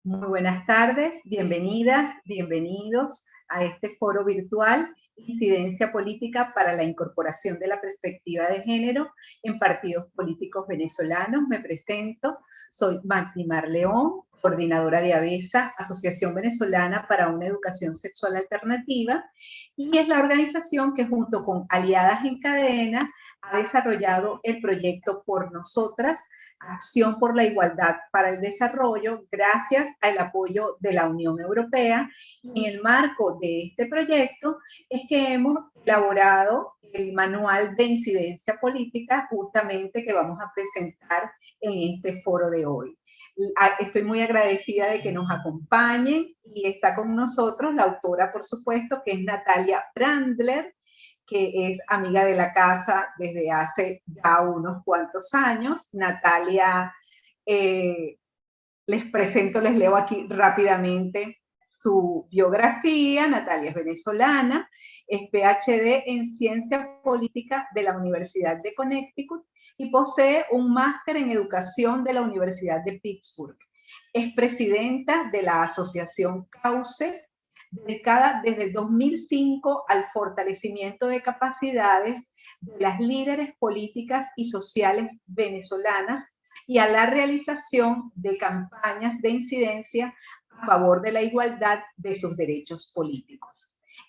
Muy buenas tardes, bienvenidas, bienvenidos a este foro virtual Incidencia Política para la Incorporación de la Perspectiva de Género en Partidos Políticos Venezolanos. Me presento, soy Magdimar León, coordinadora de AVESA, Asociación Venezolana para una Educación Sexual Alternativa, y es la organización que junto con Aliadas en Cadena ha desarrollado el proyecto Por Nosotras, Acción por la Igualdad para el Desarrollo, gracias al apoyo de la Unión Europea. Y en el marco de este proyecto es que hemos elaborado el manual de incidencia política justamente que vamos a presentar en este foro de hoy. Estoy muy agradecida de que nos acompañen y está con nosotros la autora, por supuesto, que es Natalia Brandler, que es amiga de la casa desde hace ya unos cuantos años. Natalia, les presento, les leo aquí rápidamente su biografía. Natalia es venezolana, es PhD en Ciencia Política de la Universidad de Connecticut y posee un máster en Educación de la Universidad de Pittsburgh. Es presidenta de la Asociación Cauce, dedicada desde el 2005 al fortalecimiento de capacidades de las líderes políticas y sociales venezolanas y a la realización de campañas de incidencia a favor de la igualdad de sus derechos políticos.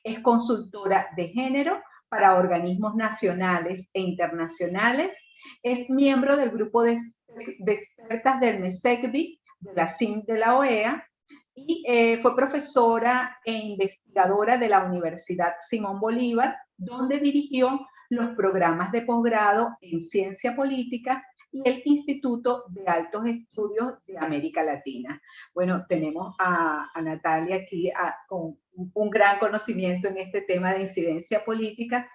Es consultora de género para organismos nacionales e internacionales, es miembro del grupo de expertas del MESECBI, de la CIM de la OEA, y fue profesora e investigadora de la Universidad Simón Bolívar, donde dirigió los programas de posgrado en Ciencia Política y el Instituto de Altos Estudios de América Latina. Bueno, tenemos a Natalia aquí con un gran conocimiento en este tema de incidencia política.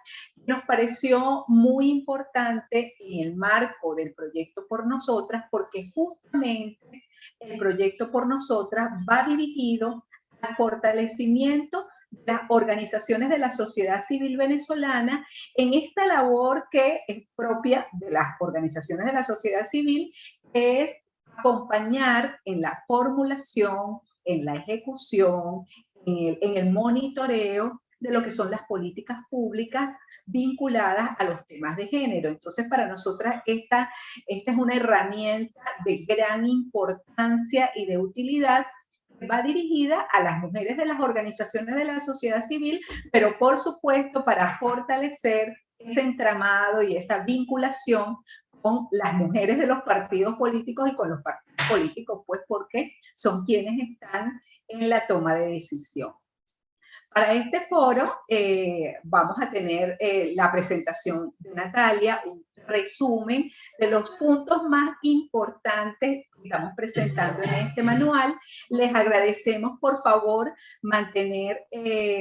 Nos pareció muy importante en el marco del proyecto Por Nosotras, porque justamente el proyecto Por Nosotras va dirigido al fortalecimiento de las organizaciones de la sociedad civil venezolana en esta labor que es propia de las organizaciones de la sociedad civil, que es acompañar en la formulación, en la ejecución, en el monitoreo de lo que son las políticas públicas vinculadas a los temas de género. Entonces, para nosotras esta es una herramienta de gran importancia y de utilidad. Va dirigida a las mujeres de las organizaciones de la sociedad civil, pero por supuesto para fortalecer ese entramado y esa vinculación con las mujeres de los partidos políticos y con los partidos políticos, pues porque son quienes están en la toma de decisión. Para este foro vamos a tener la presentación de Natalia, un resumen de los puntos más importantes que estamos presentando en este manual. Les agradecemos, por favor, mantener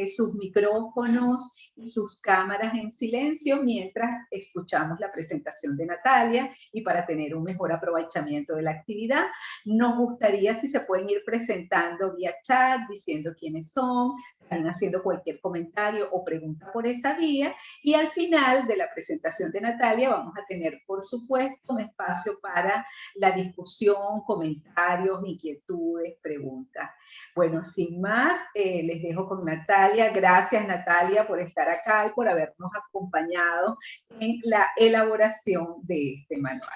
sus micrófonos y sus cámaras en silencio mientras escuchamos la presentación de Natalia, y para tener un mejor aprovechamiento de la actividad, nos gustaría si se pueden ir presentando vía chat, diciendo quiénes son, están haciendo cualquier comentario o pregunta por esa vía, y al final de la presentación de Natalia vamos a tener, por supuesto, un espacio para la discusión, comentarios, inquietudes, preguntas. Bueno, sin más, les dejo con Natalia. Gracias, Natalia, por estar acá y por habernos acompañado en la elaboración de este manual.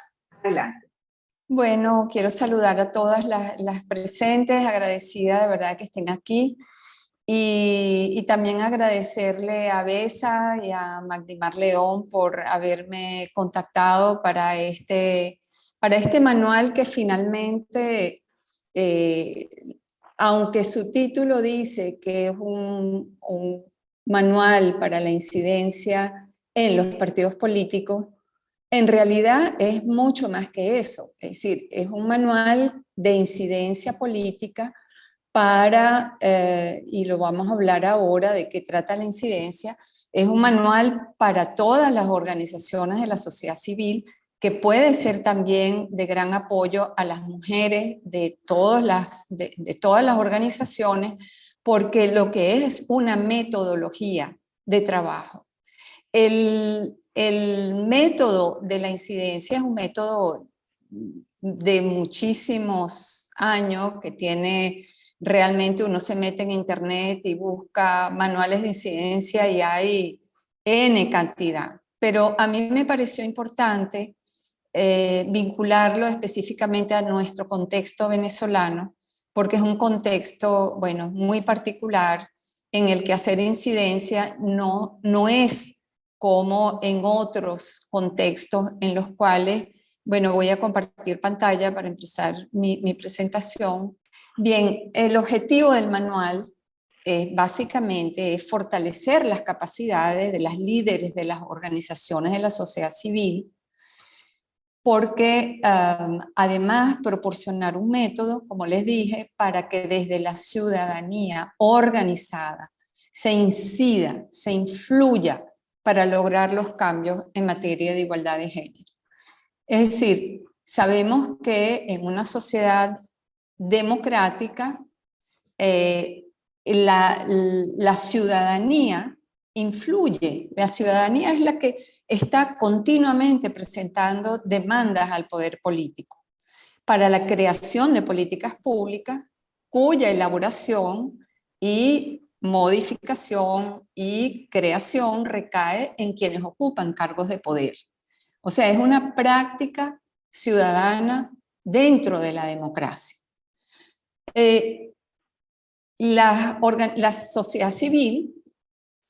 Adelante. Bueno, quiero saludar a todas las presentes, agradecida de verdad que estén aquí. Y también agradecerle a Besa y a Magdimar León por haberme contactado para este manual que finalmente, aunque su título dice que es un manual para la incidencia en los partidos políticos, en realidad es mucho más que eso. Es decir, es un manual de incidencia política para, y lo vamos a hablar ahora de qué trata la incidencia, es un manual para todas las organizaciones de la sociedad civil, que puede ser también de gran apoyo a las mujeres de todas las organizaciones, porque lo que es una metodología de trabajo. El método de la incidencia es un método de muchísimos años, que tiene realmente, uno se mete en internet y busca manuales de incidencia y hay N cantidad. Pero a mí me pareció importante vincularlo específicamente a nuestro contexto venezolano, porque es un contexto, bueno, muy particular en el que hacer incidencia no es como en otros contextos en los cuales, bueno, voy a compartir pantalla para empezar mi presentación. Bien, el objetivo del manual básicamente es fortalecer las capacidades de las líderes de las organizaciones de la sociedad civil, porque además proporcionar un método, como les dije, para que desde la ciudadanía organizada se incida, se influya para lograr los cambios en materia de igualdad de género. Es decir, sabemos que en una sociedad democrática la ciudadanía influye. La ciudadanía es la que está continuamente presentando demandas al poder político para la creación de políticas públicas cuya elaboración y modificación y creación recae en quienes ocupan cargos de poder. O sea, es una práctica ciudadana dentro de la democracia. La sociedad civil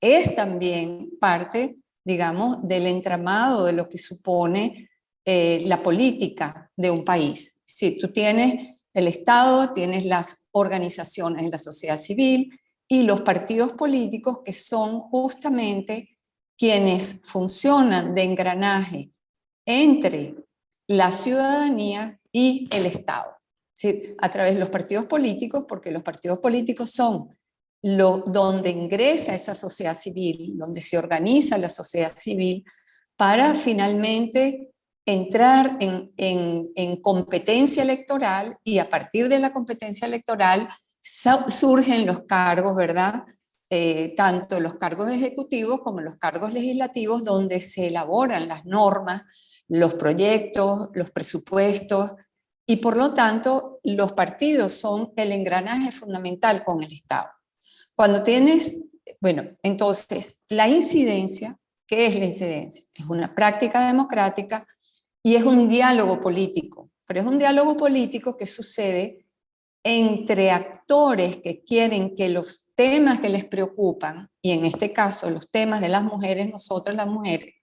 es también parte, digamos, del entramado de lo que supone la política de un país. Si tú tienes el Estado, tienes las organizaciones de la sociedad civil y los partidos políticos, que son justamente quienes funcionan de engranaje entre la ciudadanía y el Estado. Es decir, a través de los partidos políticos, porque los partidos políticos son donde ingresa esa sociedad civil, donde se organiza la sociedad civil, para finalmente entrar en competencia electoral, y a partir de la competencia electoral surgen los cargos, ¿verdad? Tanto los cargos ejecutivos como los cargos legislativos, donde se elaboran las normas, los proyectos, los presupuestos, y por lo tanto los partidos son el engranaje fundamental con el Estado. Cuando tienes, bueno, entonces la incidencia, ¿qué es la incidencia? Es una práctica democrática y es un diálogo político, pero es un diálogo político que sucede entre actores que quieren que los temas que les preocupan, y en este caso los temas de las mujeres, nosotras las mujeres,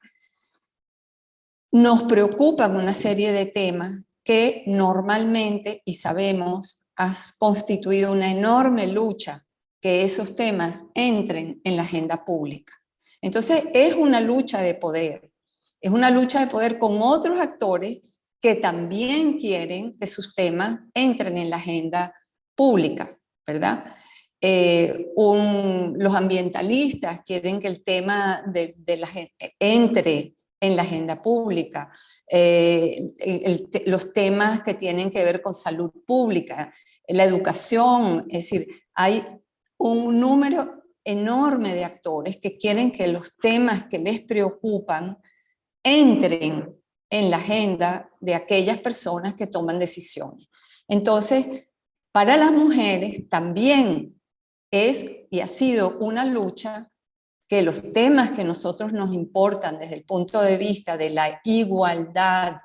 nos preocupan una serie de temas que normalmente, y sabemos, ha constituido una enorme lucha que esos temas entren en la agenda pública. Entonces es una lucha de poder, es una lucha de poder con otros actores que también quieren que sus temas entren en la agenda pública, ¿verdad? Los ambientalistas quieren que el tema entre en la agenda pública, los temas que tienen que ver con salud pública, la educación, es decir, hay un número enorme de actores que quieren que los temas que les preocupan entren en la agenda de aquellas personas que toman decisiones. Entonces, para las mujeres también es y ha sido una lucha que los temas que nosotros nos importan desde el punto de vista de la igualdad,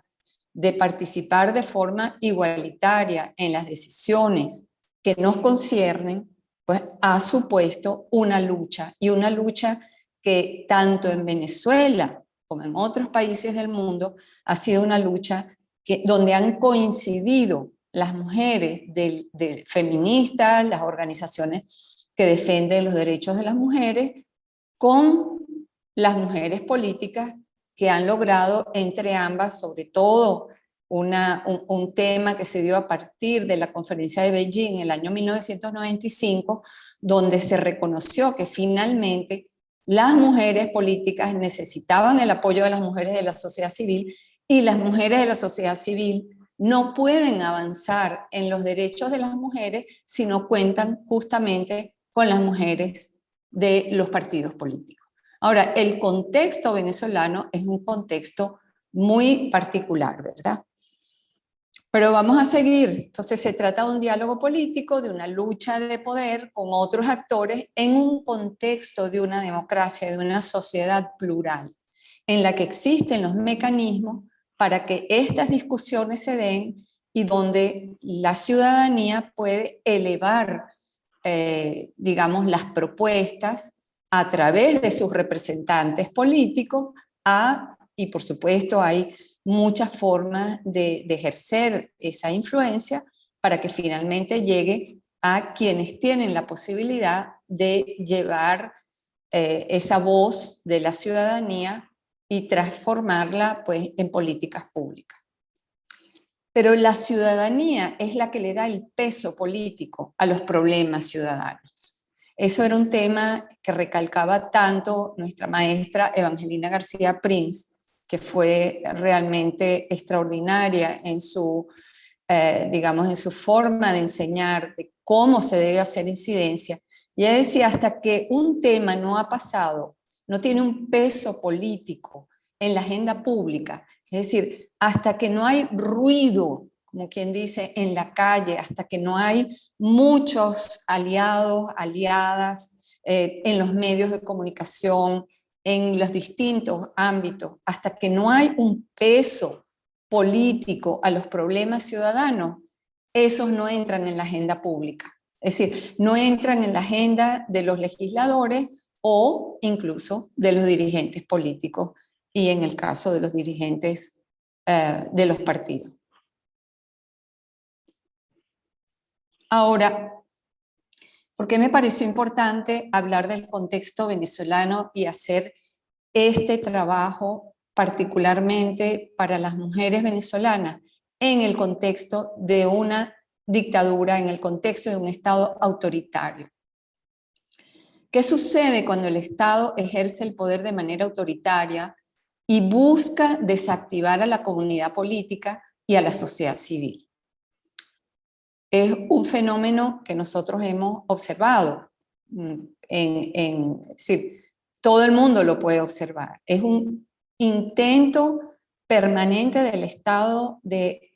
de participar de forma igualitaria en las decisiones que nos conciernen, pues ha supuesto una lucha, y una lucha que tanto en Venezuela como en otros países del mundo ha sido una lucha donde han coincidido las mujeres feministas, las organizaciones que defienden los derechos de las mujeres, con las mujeres políticas que han logrado entre ambas, sobre todo un tema que se dio a partir de la conferencia de Beijing en el año 1995, donde se reconoció que finalmente las mujeres políticas necesitaban el apoyo de las mujeres de la sociedad civil, y las mujeres de la sociedad civil no pueden avanzar en los derechos de las mujeres si no cuentan justamente con las mujeres de los partidos políticos. Ahora, el contexto venezolano es un contexto muy particular, ¿verdad? Pero vamos a seguir. Entonces se trata de un diálogo político, de una lucha de poder con otros actores en un contexto de una democracia, de una sociedad plural, en la que existen los mecanismos para que estas discusiones se den y donde la ciudadanía puede elevar, digamos, las propuestas a través de sus representantes políticos y por supuesto hay muchas formas de ejercer esa influencia para que finalmente llegue a quienes tienen la posibilidad de llevar esa voz de la ciudadanía y transformarla pues, en políticas públicas. Pero la ciudadanía es la que le da el peso político a los problemas ciudadanos. Eso era un tema que recalcaba tanto nuestra maestra Evangelina García Prinz, que fue realmente extraordinaria en su, digamos, en su forma de enseñar, de cómo se debe hacer incidencia. Y ella decía, hasta que un tema no ha pasado, no tiene un peso político en la agenda pública, es decir, hasta que no hay ruido, como quien dice, en la calle, hasta que no hay muchos aliados, aliadas en los medios de comunicación, en los distintos ámbitos, hasta que no hay un peso político a los problemas ciudadanos, esos no entran en la agenda pública. Es decir, no entran en la agenda de los legisladores o incluso de los dirigentes políticos y en el caso de los dirigentes de los partidos. Ahora, ¿por qué me pareció importante hablar del contexto venezolano y hacer este trabajo particularmente para las mujeres venezolanas en el contexto de una dictadura, en el contexto de un Estado autoritario? ¿Qué sucede cuando el Estado ejerce el poder de manera autoritaria y busca desactivar a la comunidad política y a la sociedad civil? Es un fenómeno que nosotros hemos observado. Es decir, todo el mundo lo puede observar. Es un intento permanente del Estado de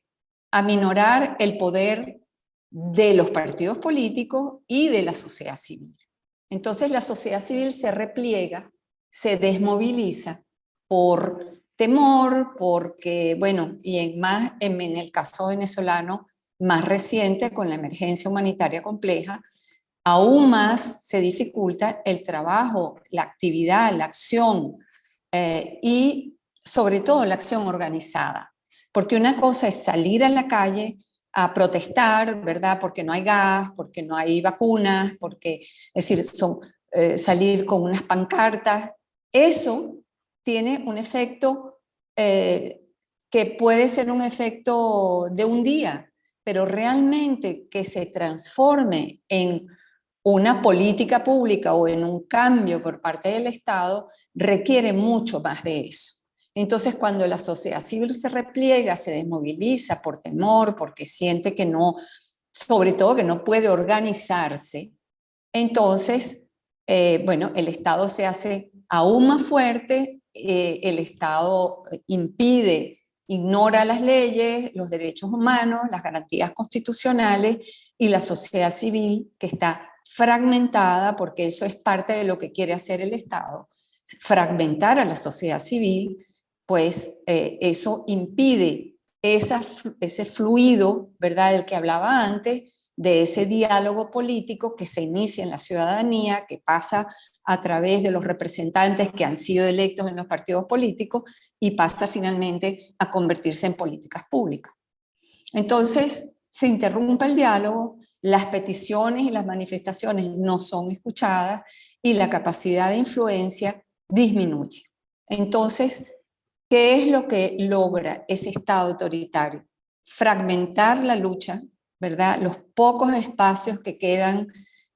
aminorar el poder de los partidos políticos y de la sociedad civil. Entonces la sociedad civil se repliega, se desmoviliza por temor, porque, bueno, y en el caso venezolano, más reciente, con la emergencia humanitaria compleja, aún más se dificulta el trabajo, la actividad, la acción y sobre todo la acción organizada. Porque una cosa es salir a la calle a protestar, ¿verdad? Porque no hay gas, porque no hay vacunas, porque, es decir, salir con unas pancartas. Eso tiene un efecto que puede ser un efecto de un día, pero realmente que se transforme en una política pública o en un cambio por parte del Estado requiere mucho más de eso. Entonces, cuando la sociedad civil se repliega, se desmoviliza por temor, porque siente que no, sobre todo que no puede organizarse, entonces, bueno, el Estado se hace aún más fuerte, el Estado impide, ignora las leyes, los derechos humanos, las garantías constitucionales y la sociedad civil que está fragmentada, porque eso es parte de lo que quiere hacer el Estado, fragmentar a la sociedad civil, pues eso impide ese fluido, ¿verdad?, del que hablaba antes, de ese diálogo político que se inicia en la ciudadanía, que pasa a través de los representantes que han sido electos en los partidos políticos y pasa finalmente a convertirse en políticas públicas. Entonces, se interrumpe el diálogo, las peticiones y las manifestaciones no son escuchadas y la capacidad de influencia disminuye. Entonces, ¿qué es lo que logra ese Estado autoritario? Fragmentar la lucha, ¿verdad? Los pocos espacios que quedan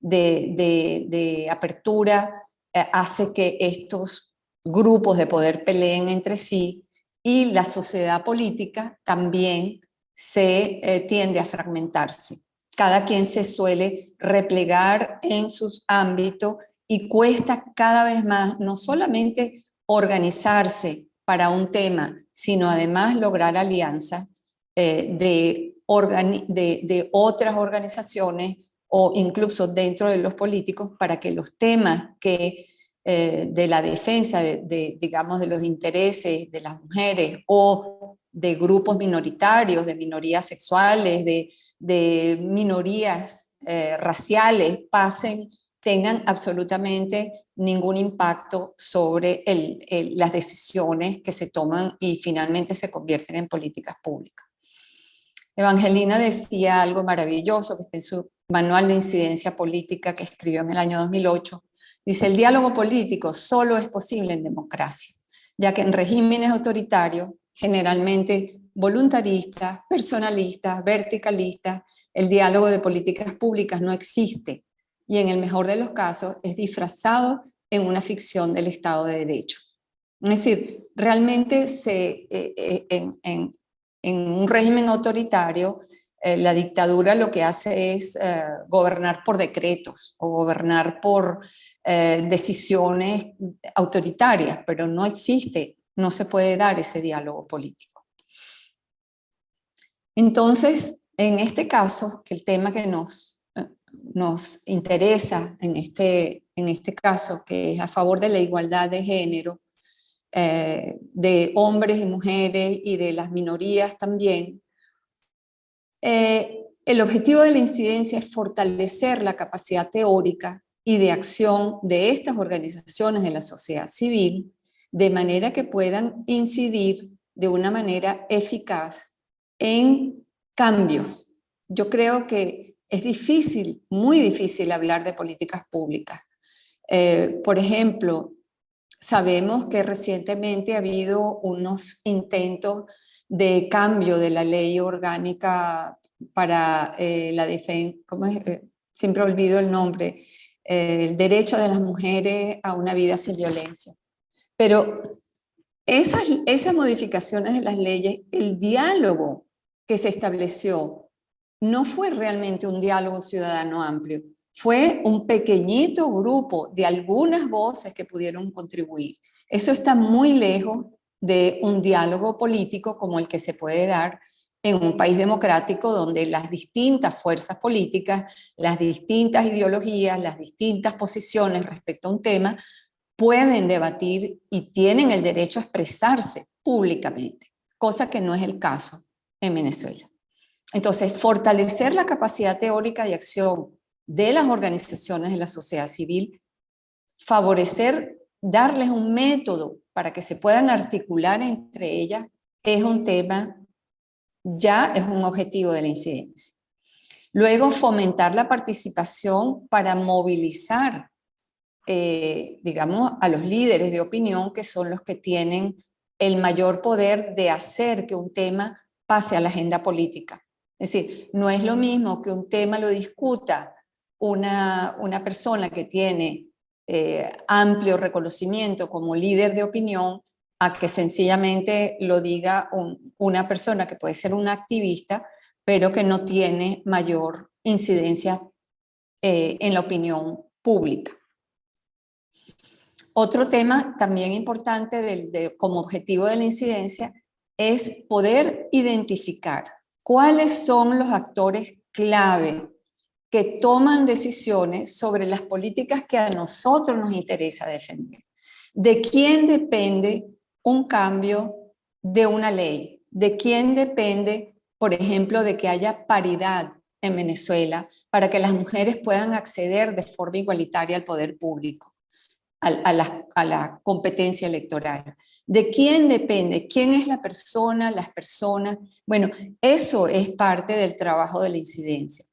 de apertura hace que estos grupos de poder peleen entre sí y la sociedad política también se tiende a fragmentarse. Cada quien se suele replegar en sus ámbitos y cuesta cada vez más no solamente organizarse para un tema, sino además lograr alianzas de otras organizaciones o incluso dentro de los políticos para que los temas de la defensa digamos, de los intereses de las mujeres o de grupos minoritarios, de minorías sexuales, de minorías raciales tengan absolutamente ningún impacto sobre las decisiones que se toman y finalmente se convierten en políticas públicas. Evangelina decía algo maravilloso que está en su manual de incidencia política que escribió en el año 2008. Dice, el diálogo político solo es posible en democracia, ya que en regímenes autoritarios, generalmente voluntaristas, personalistas, verticalistas, el diálogo de políticas públicas no existe y en el mejor de los casos es disfrazado en una ficción del Estado de Derecho. Es decir, realmente en un régimen autoritario, la dictadura lo que hace es gobernar por decretos o gobernar por decisiones autoritarias, pero no existe, no se puede dar ese diálogo político. Entonces, en este caso, que el tema que nos interesa en este caso, que es a favor de la igualdad de género, de hombres y mujeres y de las minorías también, el objetivo de la incidencia es fortalecer la capacidad teórica y de acción de estas organizaciones de la sociedad civil, de manera que puedan incidir de una manera eficaz en cambios. Yo creo que es difícil, muy difícil hablar de políticas públicas. Por ejemplo, sabemos que recientemente ha habido unos intentos de cambio de la ley orgánica para la defensa, siempre olvido el nombre, el derecho de las mujeres a una vida sin violencia. Pero esas modificaciones de las leyes, el diálogo que se estableció no fue realmente un diálogo ciudadano amplio, fue un pequeñito grupo de algunas voces que pudieron contribuir. Eso está muy lejos de un diálogo político como el que se puede dar en un país democrático donde las distintas fuerzas políticas, las distintas ideologías, las distintas posiciones respecto a un tema pueden debatir y tienen el derecho a expresarse públicamente, cosa que no es el caso en Venezuela. Entonces, fortalecer la capacidad teórica de acción de las organizaciones de la sociedad civil, favorecer, darles un método para que se puedan articular entre ellas, es un tema, ya es un objetivo de la incidencia. Luego, fomentar la participación para movilizar, digamos, a los líderes de opinión, que son los que tienen el mayor poder de hacer que un tema pase a la agenda política. Es decir, no es lo mismo que un tema lo discuta una persona que tiene amplio reconocimiento como líder de opinión a que sencillamente lo diga una persona que puede ser una activista, pero que no tiene mayor incidencia en la opinión pública. Otro tema también importante como objetivo de la incidencia es poder identificar cuáles son los actores clave que toman decisiones sobre las políticas que a nosotros nos interesa defender. ¿De quién depende un cambio de una ley? ¿De quién depende, por ejemplo, de que haya paridad en Venezuela para que las mujeres puedan acceder de forma igualitaria al poder público, a la competencia electoral? ¿De quién depende? ¿Quién es la persona, las personas? Bueno, eso es parte del trabajo de la incidencia.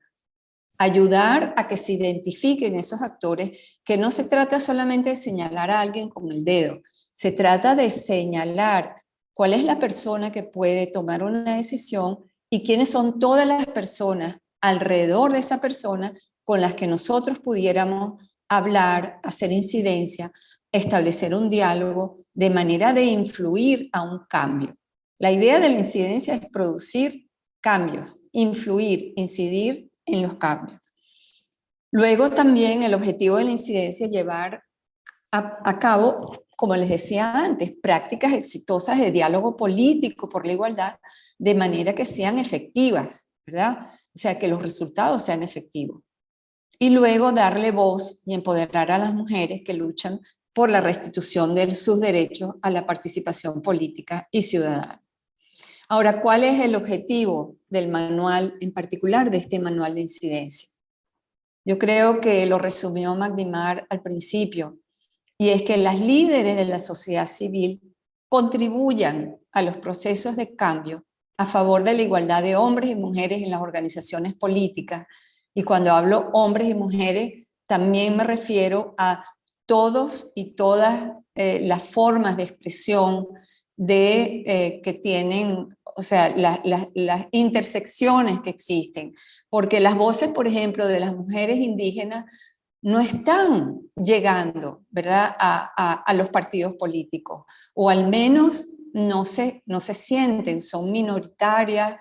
Ayudar a que se identifiquen esos actores, que no se trata solamente de señalar a alguien con el dedo, se trata de señalar cuál es la persona que puede tomar una decisión y quiénes son todas las personas alrededor de esa persona con las que nosotros pudiéramos hablar, hacer incidencia, establecer un diálogo de manera de influir a un cambio. La idea de la incidencia es producir cambios, influir, incidir en los cambios. Luego también el objetivo de la incidencia es llevar a cabo como les decía antes, prácticas exitosas de diálogo político por la igualdad, de manera que sean efectivas, ¿verdad? O sea, que los resultados sean efectivos. Y luego darle voz y empoderar a las mujeres que luchan por la restitución de sus derechos a la participación política y ciudadana. Ahora, ¿cuál es el objetivo del manual, en particular de este manual de incidencia? Yo creo que lo resumió Magdimar al principio, y es que las líderes de la sociedad civil contribuyan a los procesos de cambio a favor de la igualdad de hombres y mujeres en las organizaciones políticas. Y cuando hablo hombres y mujeres, también me refiero a todos y todas las formas de expresión que tienen, o sea, las intersecciones que existen. Porque las voces, por ejemplo, de las mujeres indígenas no están llegando, ¿verdad?, a los partidos políticos, o al menos no se sienten, son minoritarias.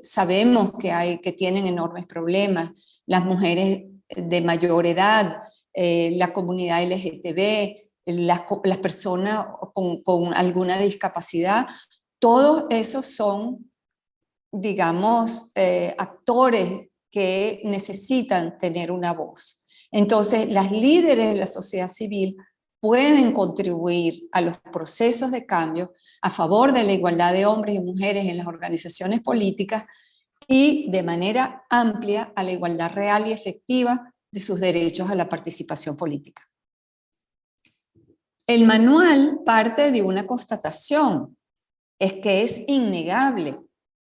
Sabemos que tienen enormes problemas, las mujeres de mayor edad, la comunidad LGTB, las personas con alguna discapacidad, todos esos son, digamos, actores que necesitan tener una voz. Entonces, las líderes de la sociedad civil pueden contribuir a los procesos de cambio a favor de la igualdad de hombres y mujeres en las organizaciones políticas y de manera amplia a la igualdad real y efectiva de sus derechos a la participación política. El manual parte de una constatación, es que es innegable.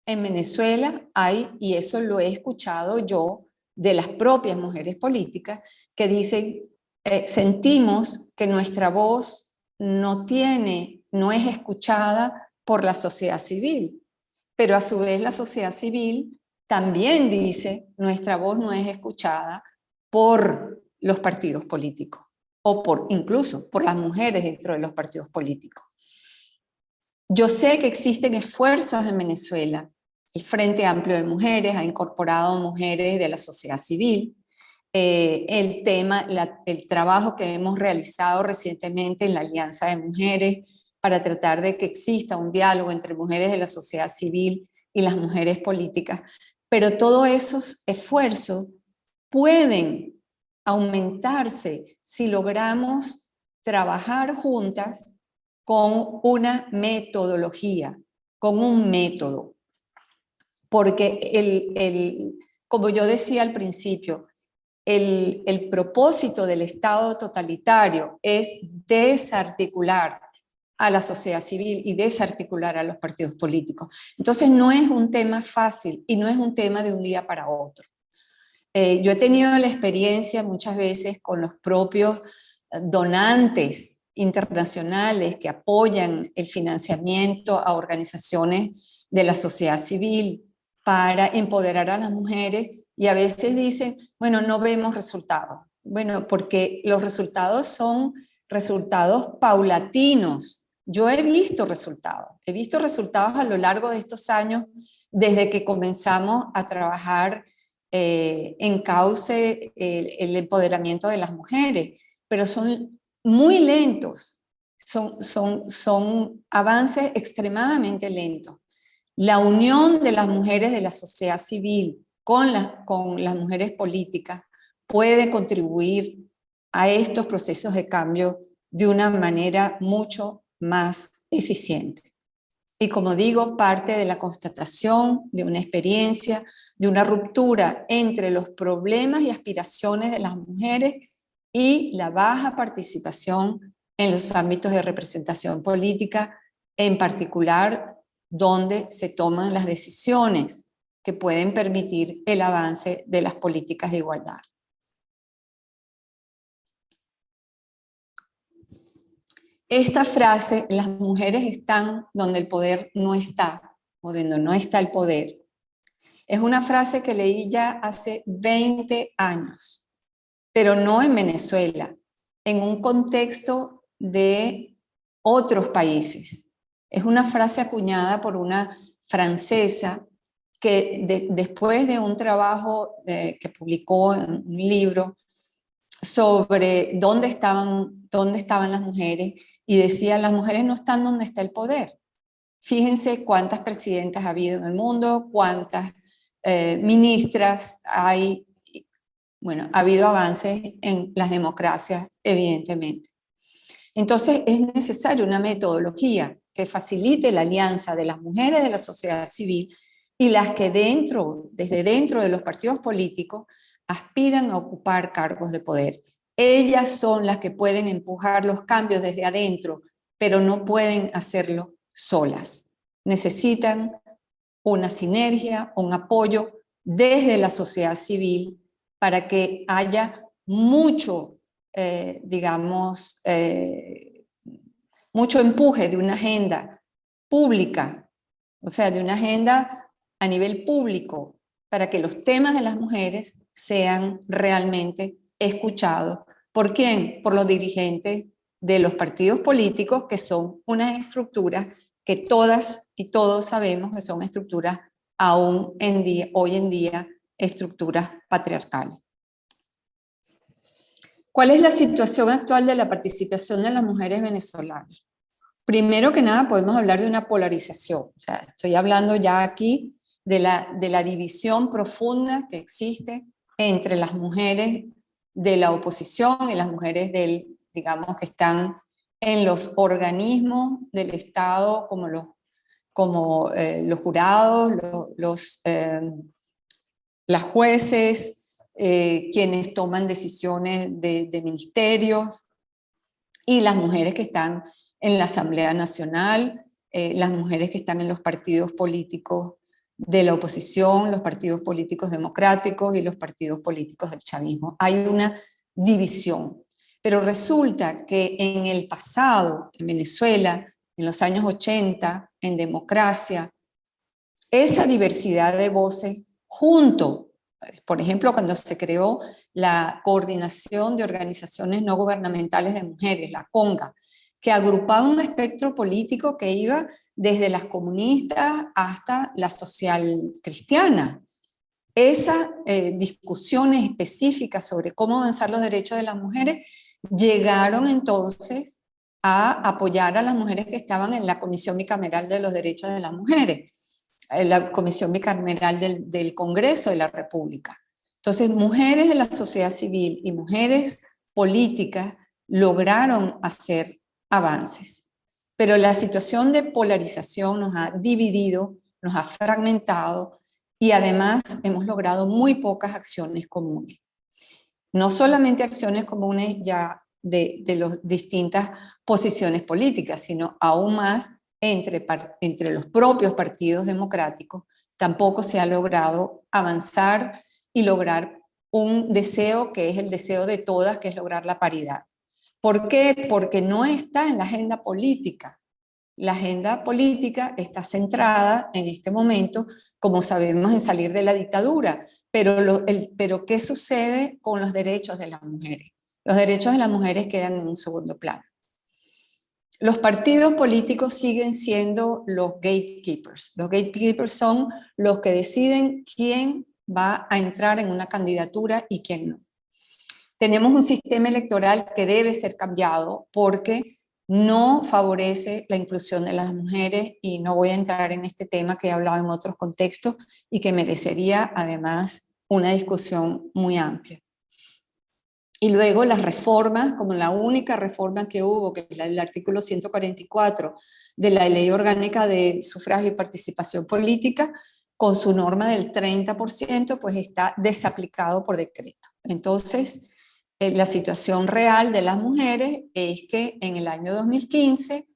En Venezuela hay, y eso lo he escuchado yo de las propias mujeres políticas, que dicen, sentimos que nuestra voz no es escuchada por la sociedad civil, pero a su vez la sociedad civil también dice, nuestra voz no es escuchada por los partidos políticos, o incluso por las mujeres dentro de los partidos políticos. Yo sé que existen esfuerzos en Venezuela. El Frente Amplio de Mujeres ha incorporado mujeres de la sociedad civil. El trabajo que hemos realizado recientemente en la Alianza de Mujeres para tratar de que exista un diálogo entre mujeres de la sociedad civil y las mujeres políticas. Pero todos esos esfuerzos pueden aumentarse si logramos trabajar juntas con una metodología, con un método. Porque como yo decía al principio, el propósito del Estado totalitario es desarticular a la sociedad civil y desarticular a los partidos políticos. Entonces no es un tema fácil y no es un tema de un día para otro. Yo he tenido la experiencia muchas veces con los propios donantes internacionales que apoyan el financiamiento a organizaciones de la sociedad civil para empoderar a las mujeres, y a veces dicen, bueno, no vemos resultados. Bueno, porque los resultados son resultados paulatinos. Yo he visto resultados a lo largo de estos años desde que comenzamos a trabajar en cauce el empoderamiento de las mujeres, pero son muy lentos, son avances extremadamente lentos. La unión de las mujeres de la sociedad civil con las mujeres políticas puede contribuir a estos procesos de cambio de una manera mucho más eficiente. Y como digo, parte de la constatación de una experiencia, de una ruptura entre los problemas y aspiraciones de las mujeres y la baja participación en los ámbitos de representación política, en particular donde se toman las decisiones que pueden permitir el avance de las políticas de igualdad. Esta frase, las mujeres están donde el poder no está, o donde no está el poder, es una frase que leí ya hace 20 años, pero no en Venezuela, en un contexto de otros países. Es una frase acuñada por una francesa que después de un trabajo que publicó en un libro sobre dónde estaban las mujeres, y decía, las mujeres no están donde está el poder. Fíjense cuántas presidentas ha habido en el mundo, cuántas ministras hay. Bueno, ha habido avances en las democracias, evidentemente. Entonces es necesaria una metodología que facilite la alianza de las mujeres de la sociedad civil y las que desde dentro de los partidos políticos aspiran a ocupar cargos de poder. Ellas son las que pueden empujar los cambios desde adentro, pero no pueden hacerlo solas. Necesitan una sinergia, un apoyo desde la sociedad civil para que haya mucho, mucho empuje de una agenda pública, o sea, de una agenda a nivel público, para que los temas de las mujeres sean realmente escuchados. ¿Por quién? Por los dirigentes de los partidos políticos, que son unas estructuras que todas y todos sabemos que son estructuras hoy en día, estructuras patriarcales. ¿Cuál es la situación actual de la participación de las mujeres venezolanas? Primero que nada podemos hablar de una polarización, o sea, estoy hablando ya aquí de la división profunda que existe entre las mujeres de la oposición y las mujeres digamos, que están en los organismos del Estado, como los jurados, las jueces, quienes toman decisiones de ministerios, y las mujeres que están en la Asamblea Nacional, las mujeres que están en los partidos políticos de la oposición, los partidos políticos democráticos y los partidos políticos del chavismo. Hay una división, pero resulta que en el pasado, en Venezuela, en los años 80, en democracia, esa diversidad de voces junto, por ejemplo, cuando se creó la Coordinación de Organizaciones No Gubernamentales de Mujeres, la CONGA, que agrupaba un espectro político que iba desde las comunistas hasta las social cristianas. Esas discusiones específicas sobre cómo avanzar los derechos de las mujeres llegaron entonces a apoyar a las mujeres que estaban en la Comisión Bicameral de los Derechos de las Mujeres, la Comisión Bicameral del Congreso de la República. Entonces, mujeres de la sociedad civil y mujeres políticas lograron hacer avances. Pero la situación de polarización nos ha dividido, nos ha fragmentado, y además hemos logrado muy pocas acciones comunes. No solamente acciones comunes ya de las distintas posiciones políticas, sino aún más entre los propios partidos democráticos. Tampoco se ha logrado avanzar y lograr un deseo que es el deseo de todas, que es lograr la paridad. ¿Por qué? Porque no está en la agenda política. La agenda política está centrada en este momento, como sabemos, en salir de la dictadura. Pero ¿qué sucede con los derechos de las mujeres? Los derechos de las mujeres quedan en un segundo plano. Los partidos políticos siguen siendo los gatekeepers. Los gatekeepers son los que deciden quién va a entrar en una candidatura y quién no. Tenemos un sistema electoral que debe ser cambiado porque no favorece la inclusión de las mujeres, y no voy a entrar en este tema que he hablado en otros contextos y que merecería además una discusión muy amplia. Y luego las reformas, como la única reforma que hubo, que es la del artículo 144 de la Ley Orgánica de Sufragio y Participación Política, con su norma del 30%, pues está desaplicado por decreto. Entonces, la situación real de las mujeres es que en el año 2015,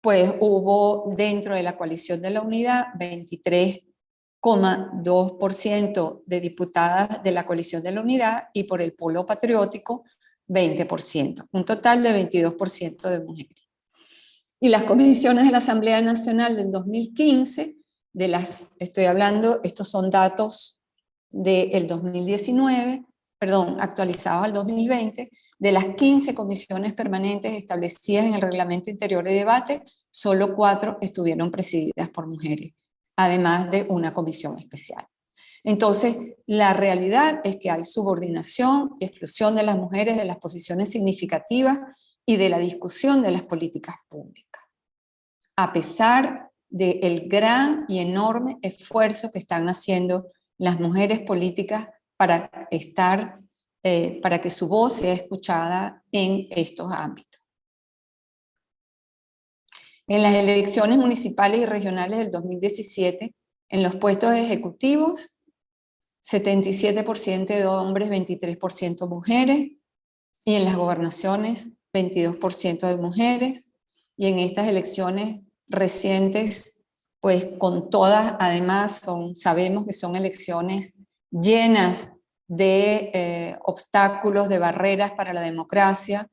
pues hubo dentro de la coalición de la unidad 23,2% de diputadas de la coalición de la unidad, y por el polo patriótico 20%, un total de 22% de mujeres. Y las comisiones de la Asamblea Nacional del 2015, estoy hablando, estos son datos del 2019, actualizados al 2020, de las 15 comisiones permanentes establecidas en el Reglamento Interior de Debate, solo 4 estuvieron presididas por mujeres, además de una comisión especial. Entonces, la realidad es que hay subordinación y exclusión de las mujeres de las posiciones significativas y de la discusión de las políticas públicas, a pesar del gran y enorme esfuerzo que están haciendo las mujeres políticas para para que su voz sea escuchada en estos ámbitos. En las elecciones municipales y regionales del 2017, en los puestos ejecutivos, 77% de hombres, 23% mujeres, y en las gobernaciones, 22% de mujeres, y en estas elecciones recientes, pues con todas, además, sabemos que son elecciones llenas de obstáculos, de barreras para la democracia,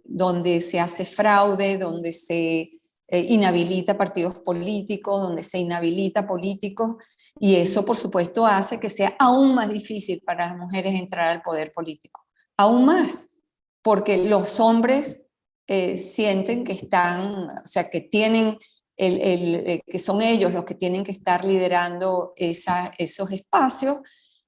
donde se hace fraude, donde se inhabilita partidos políticos, donde se inhabilita políticos, y eso, por supuesto, hace que sea aún más difícil para las mujeres entrar al poder político. Aún más, porque los hombres sienten que están, o sea, que tienen, que son ellos los que tienen que estar liderando esos espacios,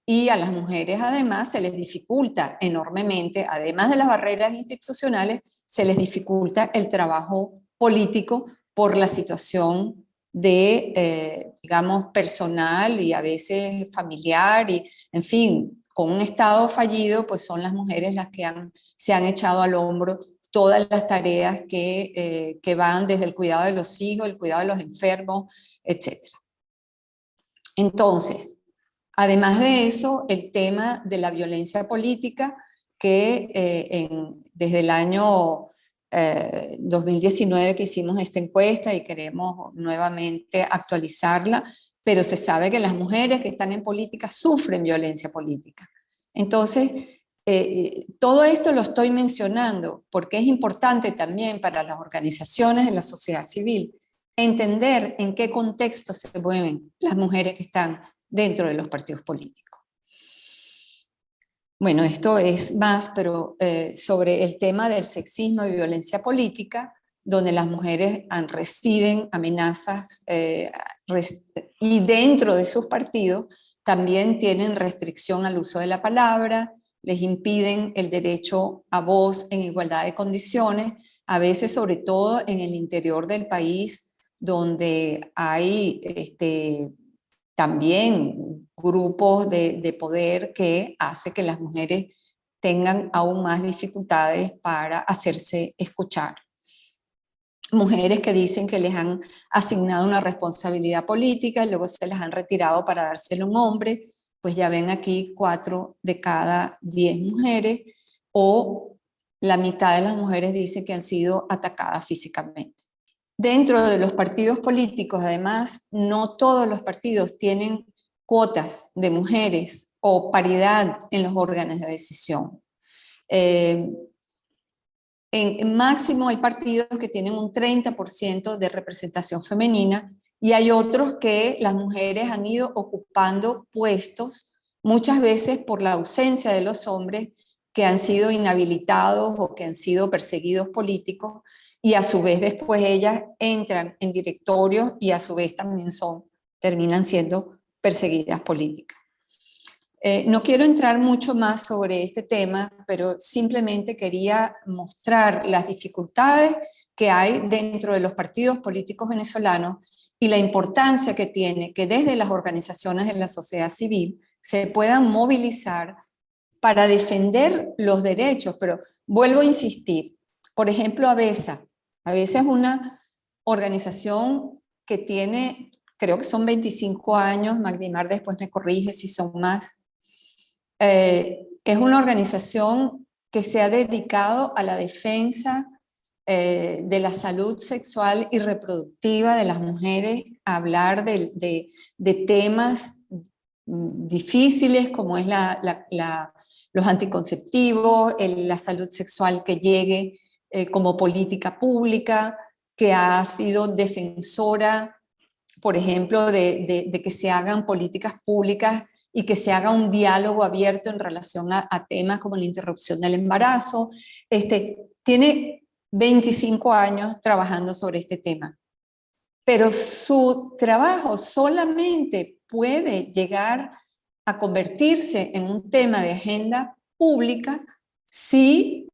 y a las mujeres además se les dificulta enormemente, además de las barreras institucionales, se les dificulta el trabajo político por la situación de, digamos, personal y a veces familiar, y en fin, con un Estado fallido, pues son las mujeres las que se han echado al hombro todas las tareas que van desde el cuidado de los hijos, el cuidado de los enfermos, etc. Entonces, además de eso, el tema de la violencia política, que desde el año 2019 que hicimos esta encuesta y queremos nuevamente actualizarla, pero se sabe que las mujeres que están en política sufren violencia política. Entonces, todo esto lo estoy mencionando porque es importante también para las organizaciones de la sociedad civil entender en qué contexto se mueven las mujeres que están dentro de los partidos políticos. Bueno, esto es más, pero sobre el tema del sexismo y violencia política, donde las mujeres reciben amenazas y dentro de sus partidos también tienen restricción al uso de la palabra, les impiden el derecho a voz en igualdad de condiciones, a veces sobre todo en el interior del país, donde hay también grupos de poder que hace que las mujeres tengan aún más dificultades para hacerse escuchar. Mujeres que dicen que les han asignado una responsabilidad política y luego se las han retirado para dárselo a un hombre, pues ya ven aquí 4 de cada 10 mujeres, o la mitad de las mujeres dicen que han sido atacadas físicamente. Dentro de los partidos políticos, además, no todos los partidos tienen cuotas de mujeres o paridad en los órganos de decisión. En máximo hay partidos que tienen un 30% de representación femenina y hay otros que las mujeres han ido ocupando puestos, muchas veces por la ausencia de los hombres que han sido inhabilitados o que han sido perseguidos políticos, y a su vez después ellas entran en directorios y a su vez también terminan siendo perseguidas políticas. No quiero entrar mucho más sobre este tema, pero simplemente quería mostrar las dificultades que hay dentro de los partidos políticos venezolanos y la importancia que tiene que desde las organizaciones de la sociedad civil se puedan movilizar para defender los derechos. Pero vuelvo a insistir, por ejemplo, ABESA. ABESA es una organización que tiene, creo que son 25 años, Magdimar después me corrige si son más. Es una organización que se ha dedicado a la defensa de la salud sexual y reproductiva de las mujeres, a hablar de temas difíciles como es los anticonceptivos, la salud sexual que llegue como política pública, que ha sido defensora, por ejemplo, de que se hagan políticas públicas y que se haga un diálogo abierto en relación a temas como la interrupción del embarazo. Tiene 25 años trabajando sobre este tema, pero su trabajo solamente puede llegar a convertirse en un tema de agenda pública si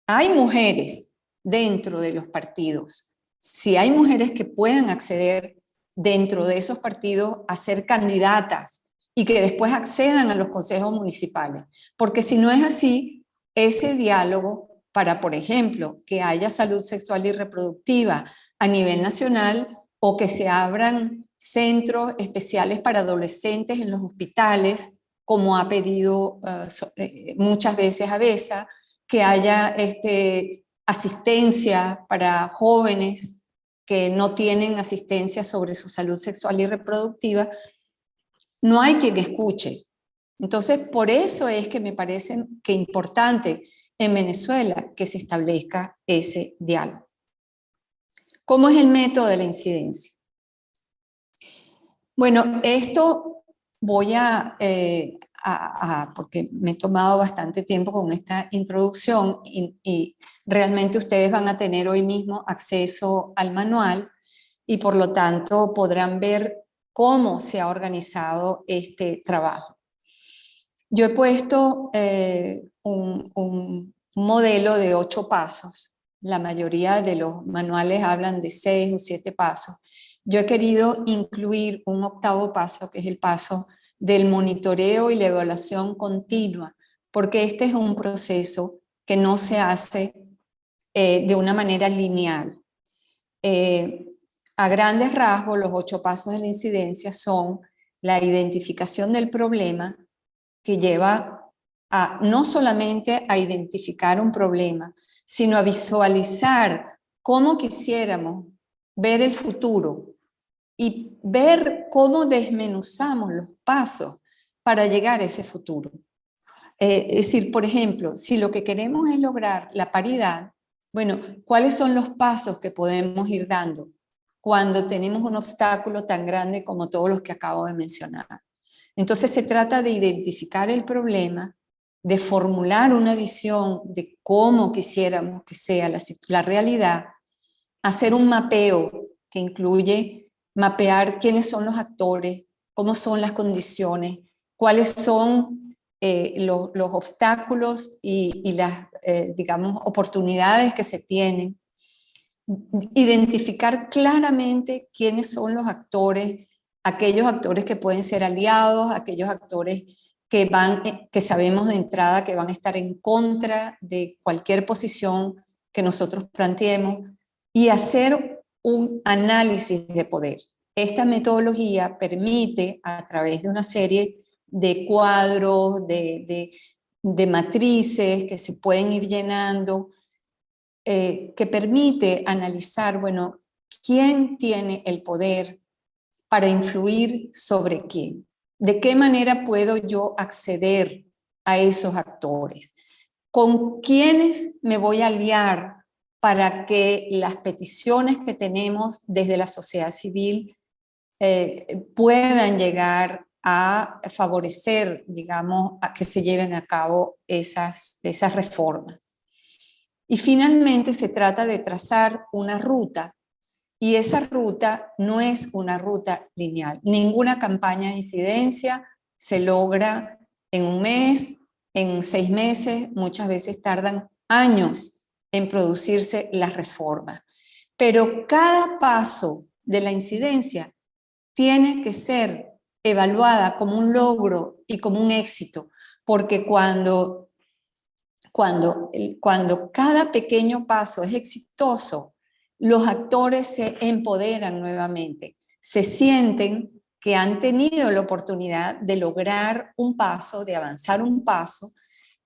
hay mujeres dentro de los partidos, si hay mujeres que puedan acceder dentro de esos partidos a ser candidatas y que después accedan a los consejos municipales. Porque si no es así, ese diálogo para, por ejemplo, que haya salud sexual y reproductiva a nivel nacional o que se abran centros especiales para adolescentes en los hospitales, como ha pedido muchas veces ABESA, que haya asistencia para jóvenes que no tienen asistencia sobre su salud sexual y reproductiva, no hay quien escuche. Entonces, por eso es que me parece que es importante en Venezuela que se establezca ese diálogo. ¿Cómo es el método de la incidencia? Bueno, esto voy porque me he tomado bastante tiempo con esta introducción y realmente ustedes van a tener hoy mismo acceso al manual y por lo tanto podrán ver cómo se ha organizado este trabajo. Yo he puesto un modelo de 8 pasos. La mayoría de los manuales hablan de 6 o 7 pasos. Yo he querido incluir un 8º paso, que es el paso del monitoreo y la evaluación continua, porque este es un proceso que no se hace de una manera lineal. A grandes rasgos, los 8 pasos de la incidencia son la identificación del problema, que lleva no solamente a identificar un problema, sino a visualizar cómo quisiéramos ver el futuro y ver cómo desmenuzamos los pasos para llegar a ese futuro. Es decir, por ejemplo, si lo que queremos es lograr la paridad, bueno, ¿cuáles son los pasos que podemos ir dando cuando tenemos un obstáculo tan grande como todos los que acabo de mencionar? Entonces se trata de identificar el problema, de formular una visión de cómo quisiéramos que sea la realidad, hacer un mapeo que incluye mapear quiénes son los actores, cómo son las condiciones, cuáles son los obstáculos y las, digamos, oportunidades que se tienen, identificar claramente quiénes son los actores, aquellos actores que pueden ser aliados, aquellos actores que sabemos de entrada que van a estar en contra de cualquier posición que nosotros planteemos, y hacer un análisis de poder. Esta metodología permite, a través de una serie de cuadros, de matrices que se pueden ir llenando, que permite analizar, bueno, quién tiene el poder para influir sobre quién. ¿De qué manera puedo yo acceder a esos actores? ¿Con quiénes me voy a aliar para que las peticiones que tenemos desde la sociedad civil puedan llegar a favorecer, digamos, a que se lleven a cabo esas reformas? Y finalmente se trata de trazar una ruta, y esa ruta no es una ruta lineal. Ninguna campaña de incidencia se logra en un mes, en 6 meses, muchas veces tardan años en producirse las reformas. Pero cada paso de la incidencia tiene que ser evaluada como un logro y como un éxito, porque cuando cada pequeño paso es exitoso, los actores se empoderan nuevamente, se sienten que han tenido la oportunidad de lograr un paso, de avanzar un paso,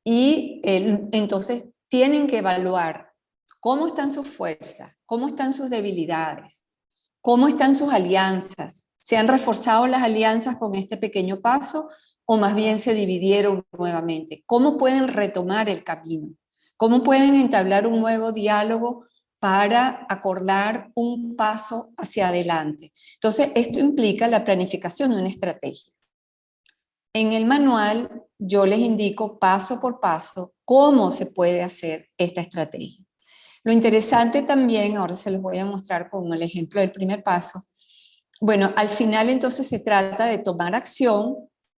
y entonces tienen que evaluar cómo están sus fuerzas, cómo están sus debilidades, cómo están sus alianzas. ¿Se han reforzado las alianzas con este pequeño paso o más bien se dividieron nuevamente? ¿Cómo pueden retomar el camino? ¿Cómo pueden entablar un nuevo diálogo para acordar un paso hacia adelante? Entonces, esto implica la planificación de una estrategia. En el manual yo les indico paso por paso cómo se puede hacer esta estrategia. Lo interesante también, ahora se los voy a mostrar con el ejemplo del primer paso, Bueno, al final entonces se trata de tomar acción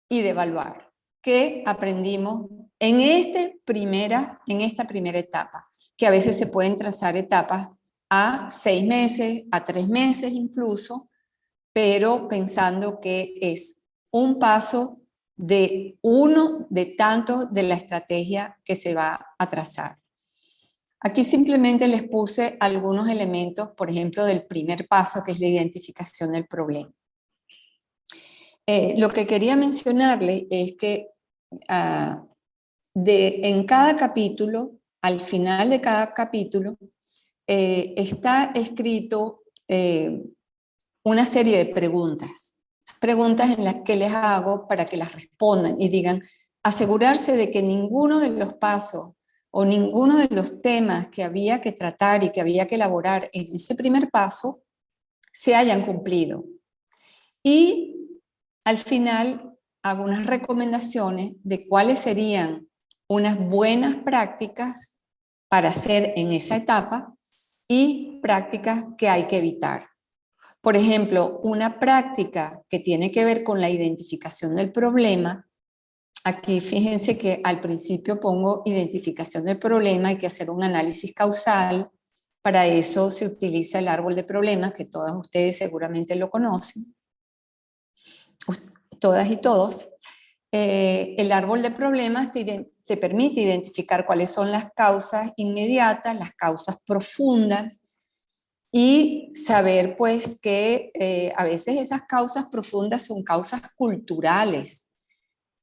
y de evaluar qué aprendimos en esta primera etapa, que a veces se pueden trazar etapas a 6 meses, a 3 meses incluso, pero pensando que es un paso de uno de tantos de la estrategia que se va a trazar. Aquí simplemente les puse algunos elementos, por ejemplo, del primer paso, que es la identificación del problema. Lo que quería mencionarle es que en cada capítulo, al final de cada capítulo, está escrito una serie de preguntas en las que les hago para que las respondan y digan, asegurarse de que ninguno de los pasos o ninguno de los temas que había que tratar y que había que elaborar en ese primer paso se hayan cumplido. Y al final hago unas recomendaciones de cuáles serían unas buenas prácticas para hacer en esa etapa y prácticas que hay que evitar. Por ejemplo, una práctica que tiene que ver con la identificación del problema. Aquí fíjense que al principio pongo identificación del problema, hay que hacer un análisis causal. Para eso se utiliza el árbol de problemas, que todas ustedes seguramente lo conocen, todas y todos. El árbol de problemas te permite identificar cuáles son las causas inmediatas, las causas profundas, y saber pues que a veces esas causas profundas son causas culturales,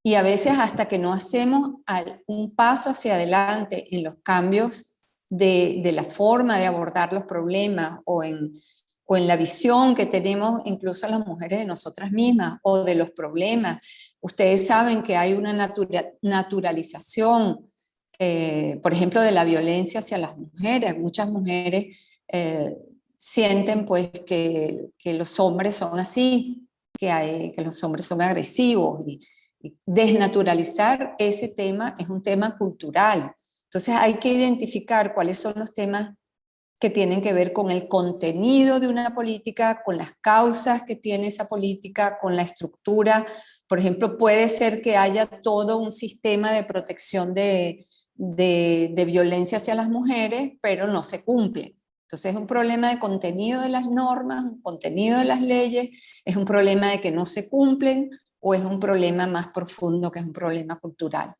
y a veces hasta que no hacemos un paso hacia adelante en los cambios de la forma de abordar los problemas o en la visión que tenemos incluso las mujeres de nosotras mismas o de los problemas. Ustedes saben que hay una naturalización, por ejemplo, de la violencia hacia las mujeres. Muchas mujeres sienten pues que los hombres son así, que los hombres son agresivos, y desnaturalizar ese tema es un tema cultural. Entonces hay que identificar cuáles son los temas que tienen que ver con el contenido de una política, con las causas que tiene esa política, con la estructura. Por ejemplo, puede ser que haya todo un sistema de protección de violencia hacia las mujeres, pero no se cumple. Entonces es un problema de contenido de las normas, un contenido de las leyes, es un problema de que no se cumplen, o es un problema más profundo, que es un problema cultural.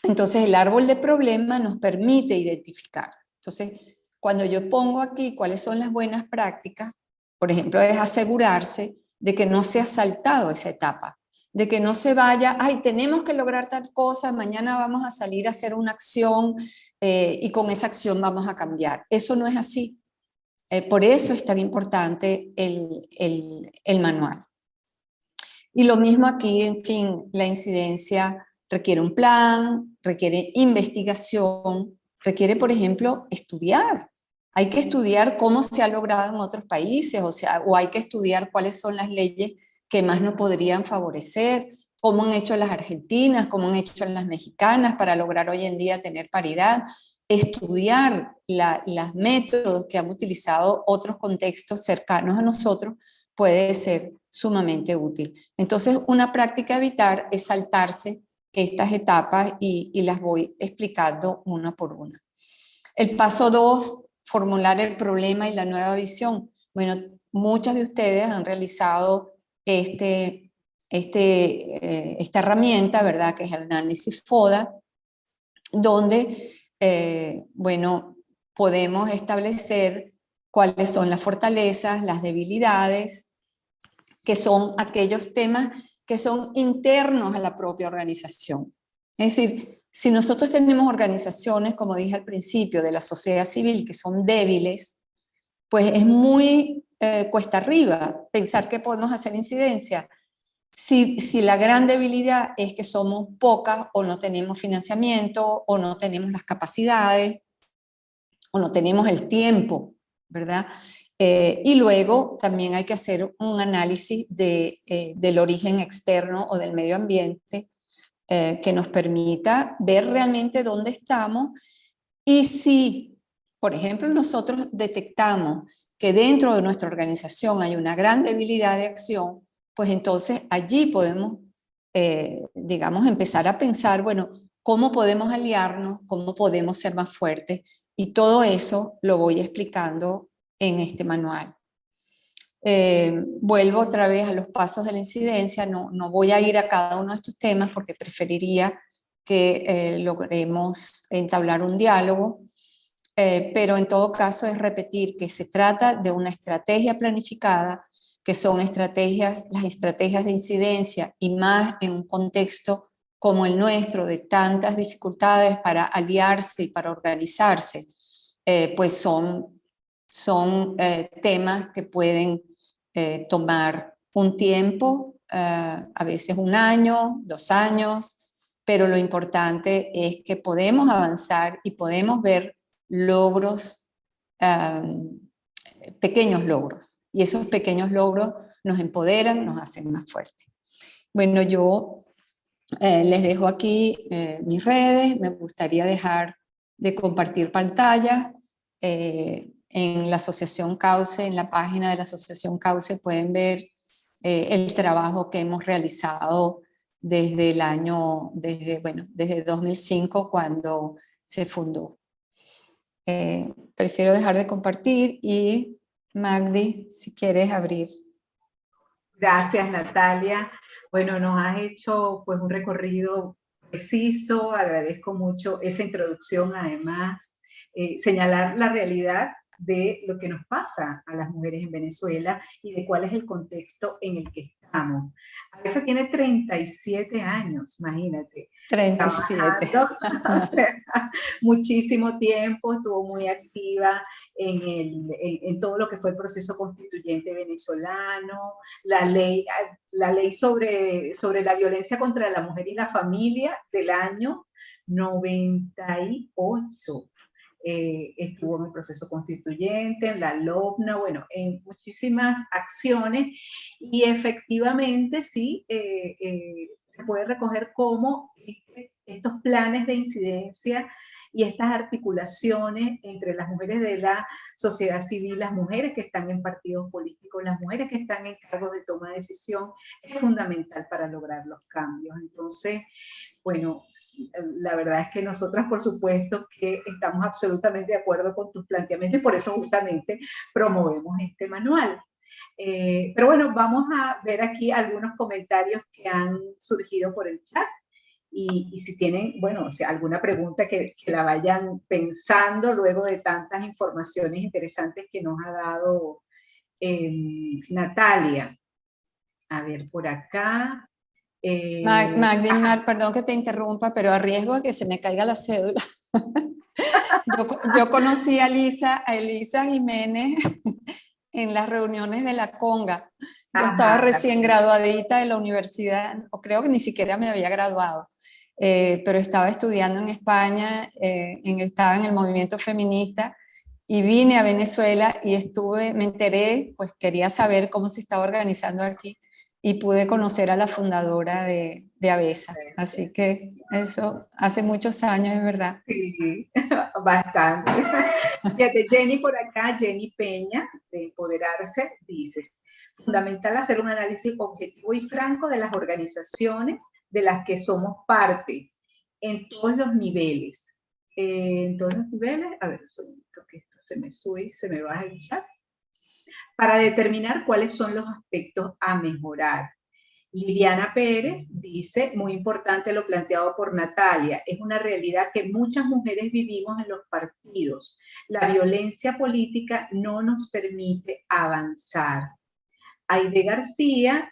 Entonces el árbol de problemas nos permite identificar. Entonces, cuando yo pongo aquí cuáles son las buenas prácticas, por ejemplo, es asegurarse de que no se ha saltado esa etapa, de que no se vaya, ay, tenemos que lograr tal cosa, mañana vamos a salir a hacer una acción y con esa acción vamos a cambiar. Eso no es así. Por eso es tan importante el manual. Y lo mismo aquí, en fin, la incidencia requiere un plan, requiere investigación, requiere, por ejemplo, estudiar. Hay que estudiar cómo se ha logrado en otros países, o hay que estudiar cuáles son las leyes que más nos podrían favorecer, cómo han hecho las argentinas, cómo han hecho las mexicanas para lograr hoy en día tener paridad. Estudiar los métodos que han utilizado otros contextos cercanos a nosotros puede ser sumamente útil. Entonces, una práctica a evitar es saltarse estas etapas y las voy explicando una por una. El paso 2, formular el problema y la nueva visión. Bueno, muchas de ustedes han realizado esta herramienta, ¿verdad? Que es el análisis FODA, donde, bueno, podemos establecer cuáles son las fortalezas, las debilidades, que son aquellos temas que son internos a la propia organización. Es decir, si nosotros tenemos organizaciones, como dije al principio, de la sociedad civil, que son débiles, pues es muy cuesta arriba pensar que podemos hacer incidencia. Si la gran debilidad es que somos pocas, o no tenemos financiamiento, o no tenemos las capacidades, o no tenemos el tiempo, ¿verdad? Y luego también hay que hacer un análisis del origen externo o del medio ambiente que nos permita ver realmente dónde estamos y si por ejemplo, nosotros detectamos que dentro de nuestra organización hay una gran debilidad de acción, pues entonces allí podemos, digamos, empezar a pensar, bueno, ¿cómo podemos aliarnos? ¿Cómo podemos ser más fuertes? Y todo eso lo voy explicando en este manual. Vuelvo otra vez a los pasos de la incidencia, no voy a ir a cada uno de estos temas porque preferiría que logremos entablar un diálogo, pero en todo caso es repetir que se trata de una estrategia planificada, que son las estrategias de incidencia, y más en un contexto como el nuestro, de tantas dificultades para aliarse y para organizarse, pues son temas que pueden tomar un tiempo, a veces 1 año, 2 años, pero lo importante es que podemos avanzar y podemos ver logros, pequeños logros, y esos pequeños logros nos empoderan, nos hacen más fuertes. Bueno, yo les dejo aquí mis redes, me gustaría dejar de compartir pantalla. En la Asociación Cauce, en la página de la Asociación Cauce pueden ver el trabajo que hemos realizado desde desde 2005 cuando se fundó. Prefiero dejar de compartir y Magdi, si quieres abrir. Gracias, Natalia. Bueno, nos has hecho pues un recorrido preciso, agradezco mucho esa introducción, además, señalar la realidad de lo que nos pasa a las mujeres en Venezuela y de cuál es el contexto en el que estamos. Esa tiene 37 años, imagínate. 37. Trabajando, o sea, muchísimo tiempo, estuvo muy activa en todo lo que fue el proceso constituyente venezolano, la ley sobre la violencia contra la mujer y la familia del año 98. Estuvo en el proceso constituyente, en la LOBNA, bueno, en muchísimas acciones, y efectivamente sí, se puede recoger cómo estos planes de incidencia y estas articulaciones entre las mujeres de la sociedad civil, las mujeres que están en partidos políticos, las mujeres que están en cargos de toma de decisión, es fundamental para lograr los cambios. Entonces, bueno, la verdad es que nosotras, por supuesto, que estamos absolutamente de acuerdo con tus planteamientos y por eso justamente promovemos este manual. Pero bueno, vamos a ver aquí algunos comentarios que han surgido por el chat. Y si tienen, bueno, o sea, alguna pregunta que la vayan pensando luego de tantas informaciones interesantes que nos ha dado Natalia. A ver, por acá. Magdimar, perdón que te interrumpa, pero a riesgo de que se me caiga la cédula. Yo conocí a Elisa Jiménez en las reuniones de la Conga. Yo estaba recién graduadita de la universidad, o creo que ni siquiera me había graduado, pero estaba estudiando en España, estaba en el movimiento feminista, y vine a Venezuela y me enteré, pues quería saber cómo se estaba organizando aquí, y pude conocer a la fundadora de ABESA. Así que eso hace muchos años, es verdad. Sí, bastante. Fíjate, Jenny por acá, Jenny Peña, de Empoderarse, dices, fundamental hacer un análisis objetivo y franco de las organizaciones de las que somos parte, en todos los niveles. En todos los niveles, a ver, que esto se me sube y se me baja el chat, para determinar cuáles son los aspectos a mejorar. Liliana Pérez dice, muy importante lo planteado por Natalia, es una realidad que muchas mujeres vivimos en los partidos. La violencia política no nos permite avanzar. Aide García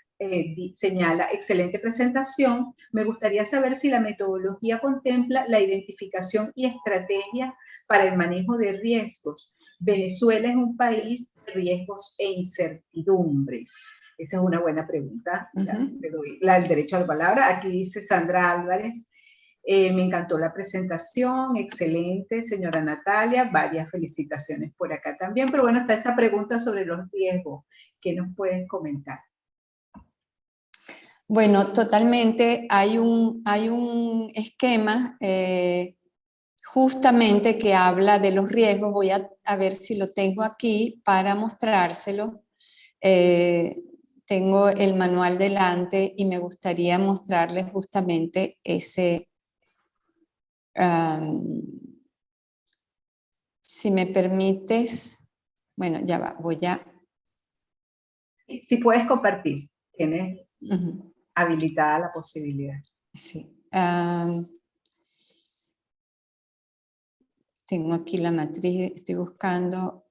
señala, excelente presentación, me gustaría saber si la metodología contempla la identificación y estrategia para el manejo de riesgos. Venezuela es un país de riesgos e incertidumbres. Esta es una buena pregunta. Te doy el derecho a la palabra. Aquí dice Sandra Álvarez, me encantó la presentación, excelente, señora Natalia, varias felicitaciones por acá también, pero bueno, está esta pregunta sobre los riesgos. ¿Qué nos puedes comentar? Bueno, totalmente. Hay un esquema justamente que habla de los riesgos. Voy a ver si lo tengo aquí para mostrárselo. Tengo el manual delante y me gustaría mostrarles justamente ese... si me permites, bueno, ya va, voy a... Si puedes compartir, tienes habilitada la posibilidad. Sí. Tengo aquí la matriz, estoy buscando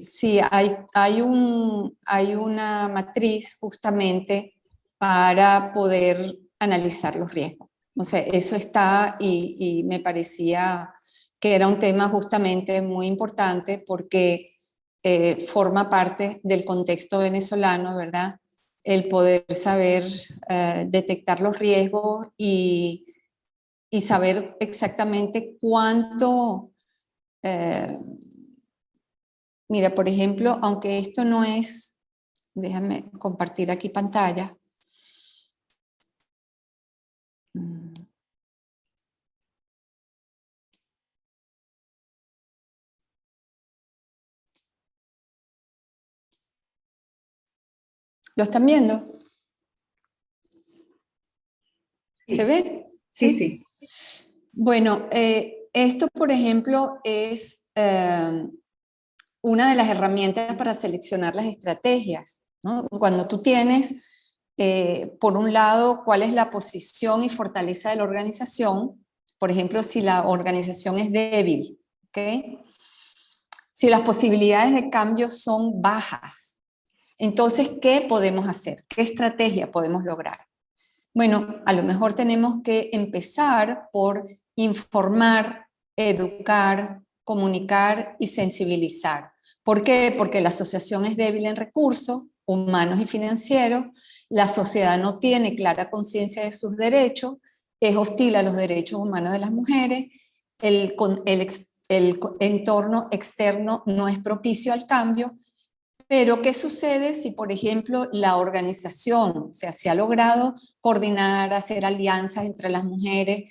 sí, hay una matriz justamente para poder analizar los riesgos. O sea, eso está y me parecía que era un tema justamente muy importante porque forma parte del contexto venezolano, ¿verdad? El poder saber detectar los riesgos y saber exactamente cuánto... mira, por ejemplo, aunque esto no es... Déjame compartir aquí pantalla. ¿Lo están viendo? Sí. ¿Se ve? Sí, sí. Bueno, esto, por ejemplo, es una de las herramientas para seleccionar las estrategias, ¿no? Cuando tú tienes, por un lado, cuál es la posición y fortaleza de la organización, por ejemplo, si la organización es débil, ¿ok? Si las posibilidades de cambio son bajas, entonces, ¿qué podemos hacer? ¿Qué estrategia podemos lograr? Bueno, a lo mejor tenemos que empezar por informar, educar, comunicar y sensibilizar. ¿Por qué? Porque la asociación es débil en recursos humanos y financieros, la sociedad no tiene clara conciencia de sus derechos, es hostil a los derechos humanos de las mujeres, el entorno externo no es propicio al cambio. Pero, ¿qué sucede si, por ejemplo, la organización, o sea, se ha logrado coordinar, hacer alianzas entre las mujeres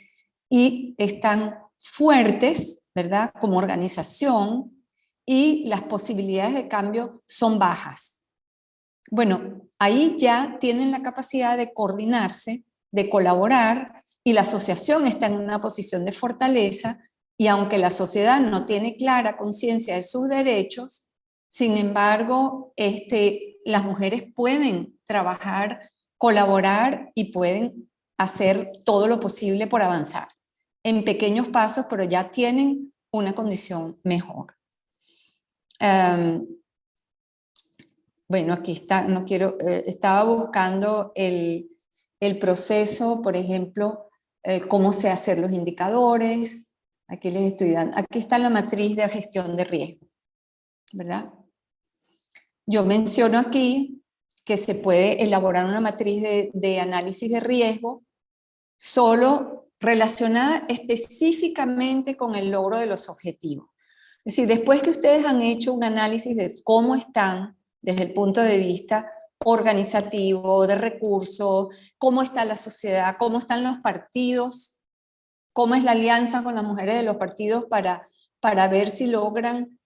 y están fuertes, ¿verdad?, como organización y las posibilidades de cambio son bajas? Bueno, ahí ya tienen la capacidad de coordinarse, de colaborar y la asociación está en una posición de fortaleza y aunque la sociedad no tiene clara conciencia de sus derechos, sin embargo, las mujeres pueden trabajar, colaborar y pueden hacer todo lo posible por avanzar en pequeños pasos, pero ya tienen una condición mejor. Bueno, aquí está, no quiero, estaba buscando el proceso, por ejemplo, cómo se hacen los indicadores. Aquí les estoy dando, aquí está la matriz de gestión de riesgo, ¿verdad? Yo menciono aquí que se puede elaborar una matriz de análisis de riesgo solo relacionada específicamente con el logro de los objetivos. Es decir, después que ustedes han hecho un análisis de cómo están desde el punto de vista organizativo, de recursos, cómo está la sociedad, cómo están los partidos, cómo es la alianza con las mujeres de los partidos para ver si logran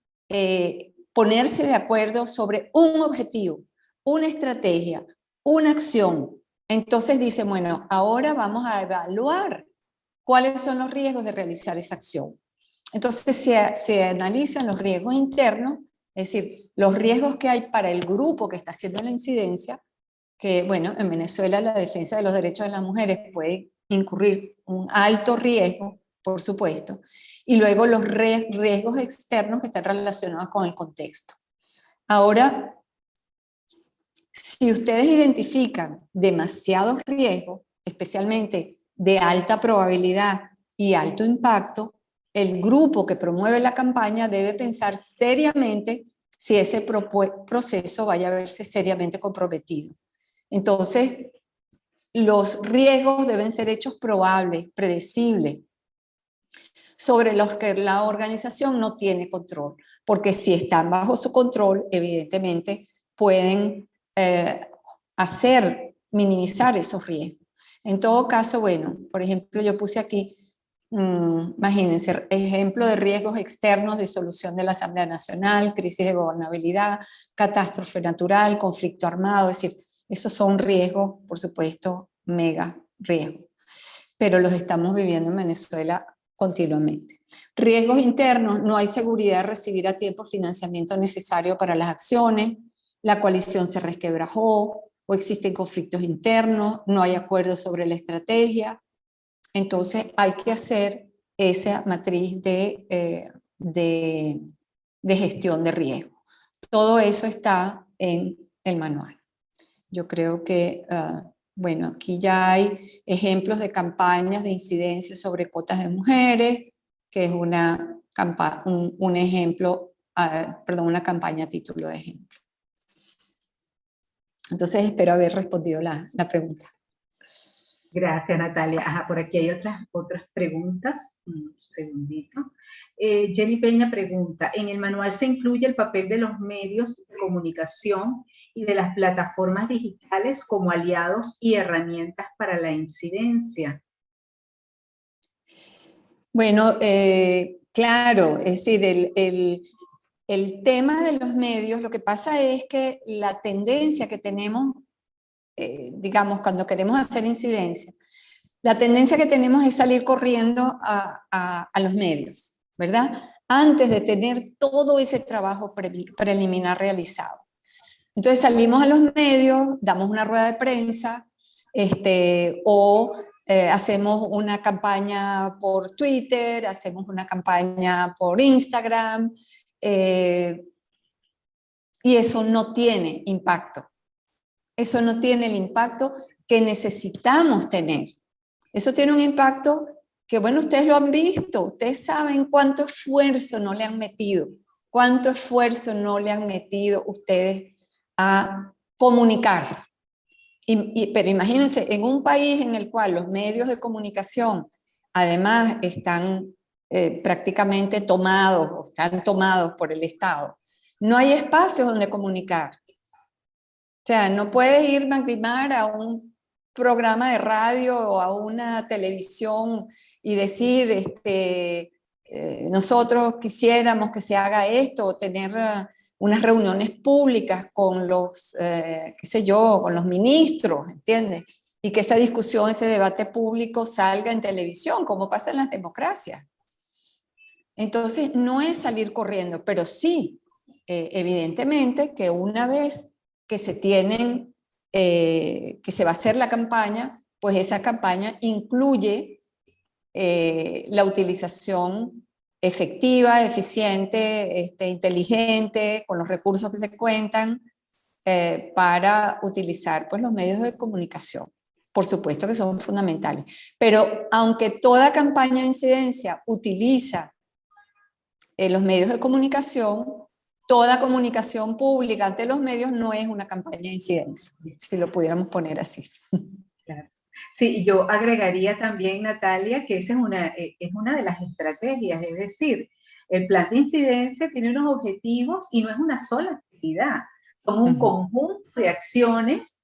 ponerse de acuerdo sobre un objetivo, una estrategia, una acción. Entonces dice, bueno, ahora vamos a evaluar cuáles son los riesgos de realizar esa acción. Entonces se analizan los riesgos internos, es decir, los riesgos que hay para el grupo que está haciendo la incidencia, que bueno, en Venezuela la defensa de los derechos de las mujeres puede incurrir un alto riesgo, por supuesto, y luego los riesgos externos que están relacionados con el contexto. Ahora, si ustedes identifican demasiados riesgos, especialmente de alta probabilidad y alto impacto, el grupo que promueve la campaña debe pensar seriamente si ese proceso vaya a verse seriamente comprometido. Entonces, los riesgos deben ser hechos probables, predecibles, sobre los que la organización no tiene control, porque si están bajo su control, evidentemente pueden minimizar esos riesgos. En todo caso, bueno, por ejemplo, yo puse aquí Imagínense, ejemplo de riesgos externos, disolución de la Asamblea Nacional, crisis de gobernabilidad, catástrofe natural, conflicto armado, es decir, esos son riesgos, por supuesto, mega riesgos, pero los estamos viviendo en Venezuela continuamente. Riesgos internos, no hay seguridad de recibir a tiempo el financiamiento necesario para las acciones, la coalición se resquebrajó, o existen conflictos internos, no hay acuerdo sobre la estrategia. Entonces hay que hacer esa matriz de gestión de riesgo. Todo eso está en el manual. Yo creo que, bueno, aquí ya hay ejemplos de campañas de incidencia sobre cuotas de mujeres, que es un ejemplo, perdón, una campaña a título de ejemplo. Entonces espero haber respondido la pregunta. Gracias, Natalia. Ajá, por aquí hay otras preguntas. Un segundito. Jenny Peña pregunta, ¿en el manual se incluye el papel de los medios de comunicación y de las plataformas digitales como aliados y herramientas para la incidencia? Bueno, claro, es decir, el tema de los medios, lo que pasa es que la tendencia que tenemos, digamos, cuando queremos hacer incidencia, la tendencia que tenemos es salir corriendo a los medios, ¿verdad? Antes de tener todo ese trabajo preliminar realizado. Entonces salimos a los medios, damos una rueda de prensa, hacemos una campaña por Twitter, hacemos una campaña por Instagram, y eso no tiene impacto. Eso no tiene el impacto que necesitamos tener. Eso tiene un impacto que, bueno, ustedes lo han visto, ustedes saben cuánto esfuerzo no le han metido, cuánto esfuerzo no le han metido ustedes a comunicar. Pero imagínense, en un país en el cual los medios de comunicación además están prácticamente tomados, o están tomados por el Estado, no hay espacios donde comunicar. O sea, no puedes ir Magdimar a un programa de radio o a una televisión y decir, nosotros quisiéramos que se haga esto, o tener unas reuniones públicas con los, qué sé yo, con los ministros, ¿entiendes? Y que esa discusión, ese debate público salga en televisión, como pasa en las democracias. Entonces, no es salir corriendo, pero sí, evidentemente, que una vez que se tienen, que se va a hacer la campaña, pues esa campaña incluye la utilización efectiva, eficiente, inteligente, con los recursos que se cuentan, para utilizar pues, los medios de comunicación. Por supuesto que son fundamentales. Pero aunque toda campaña de incidencia utiliza los medios de comunicación, toda comunicación pública ante los medios no es una campaña de incidencia, si lo pudiéramos poner así. Claro. Sí, yo agregaría también, Natalia, que esa es una de las estrategias, es decir, el plan de incidencia tiene unos objetivos y no es una sola actividad, son un conjunto de acciones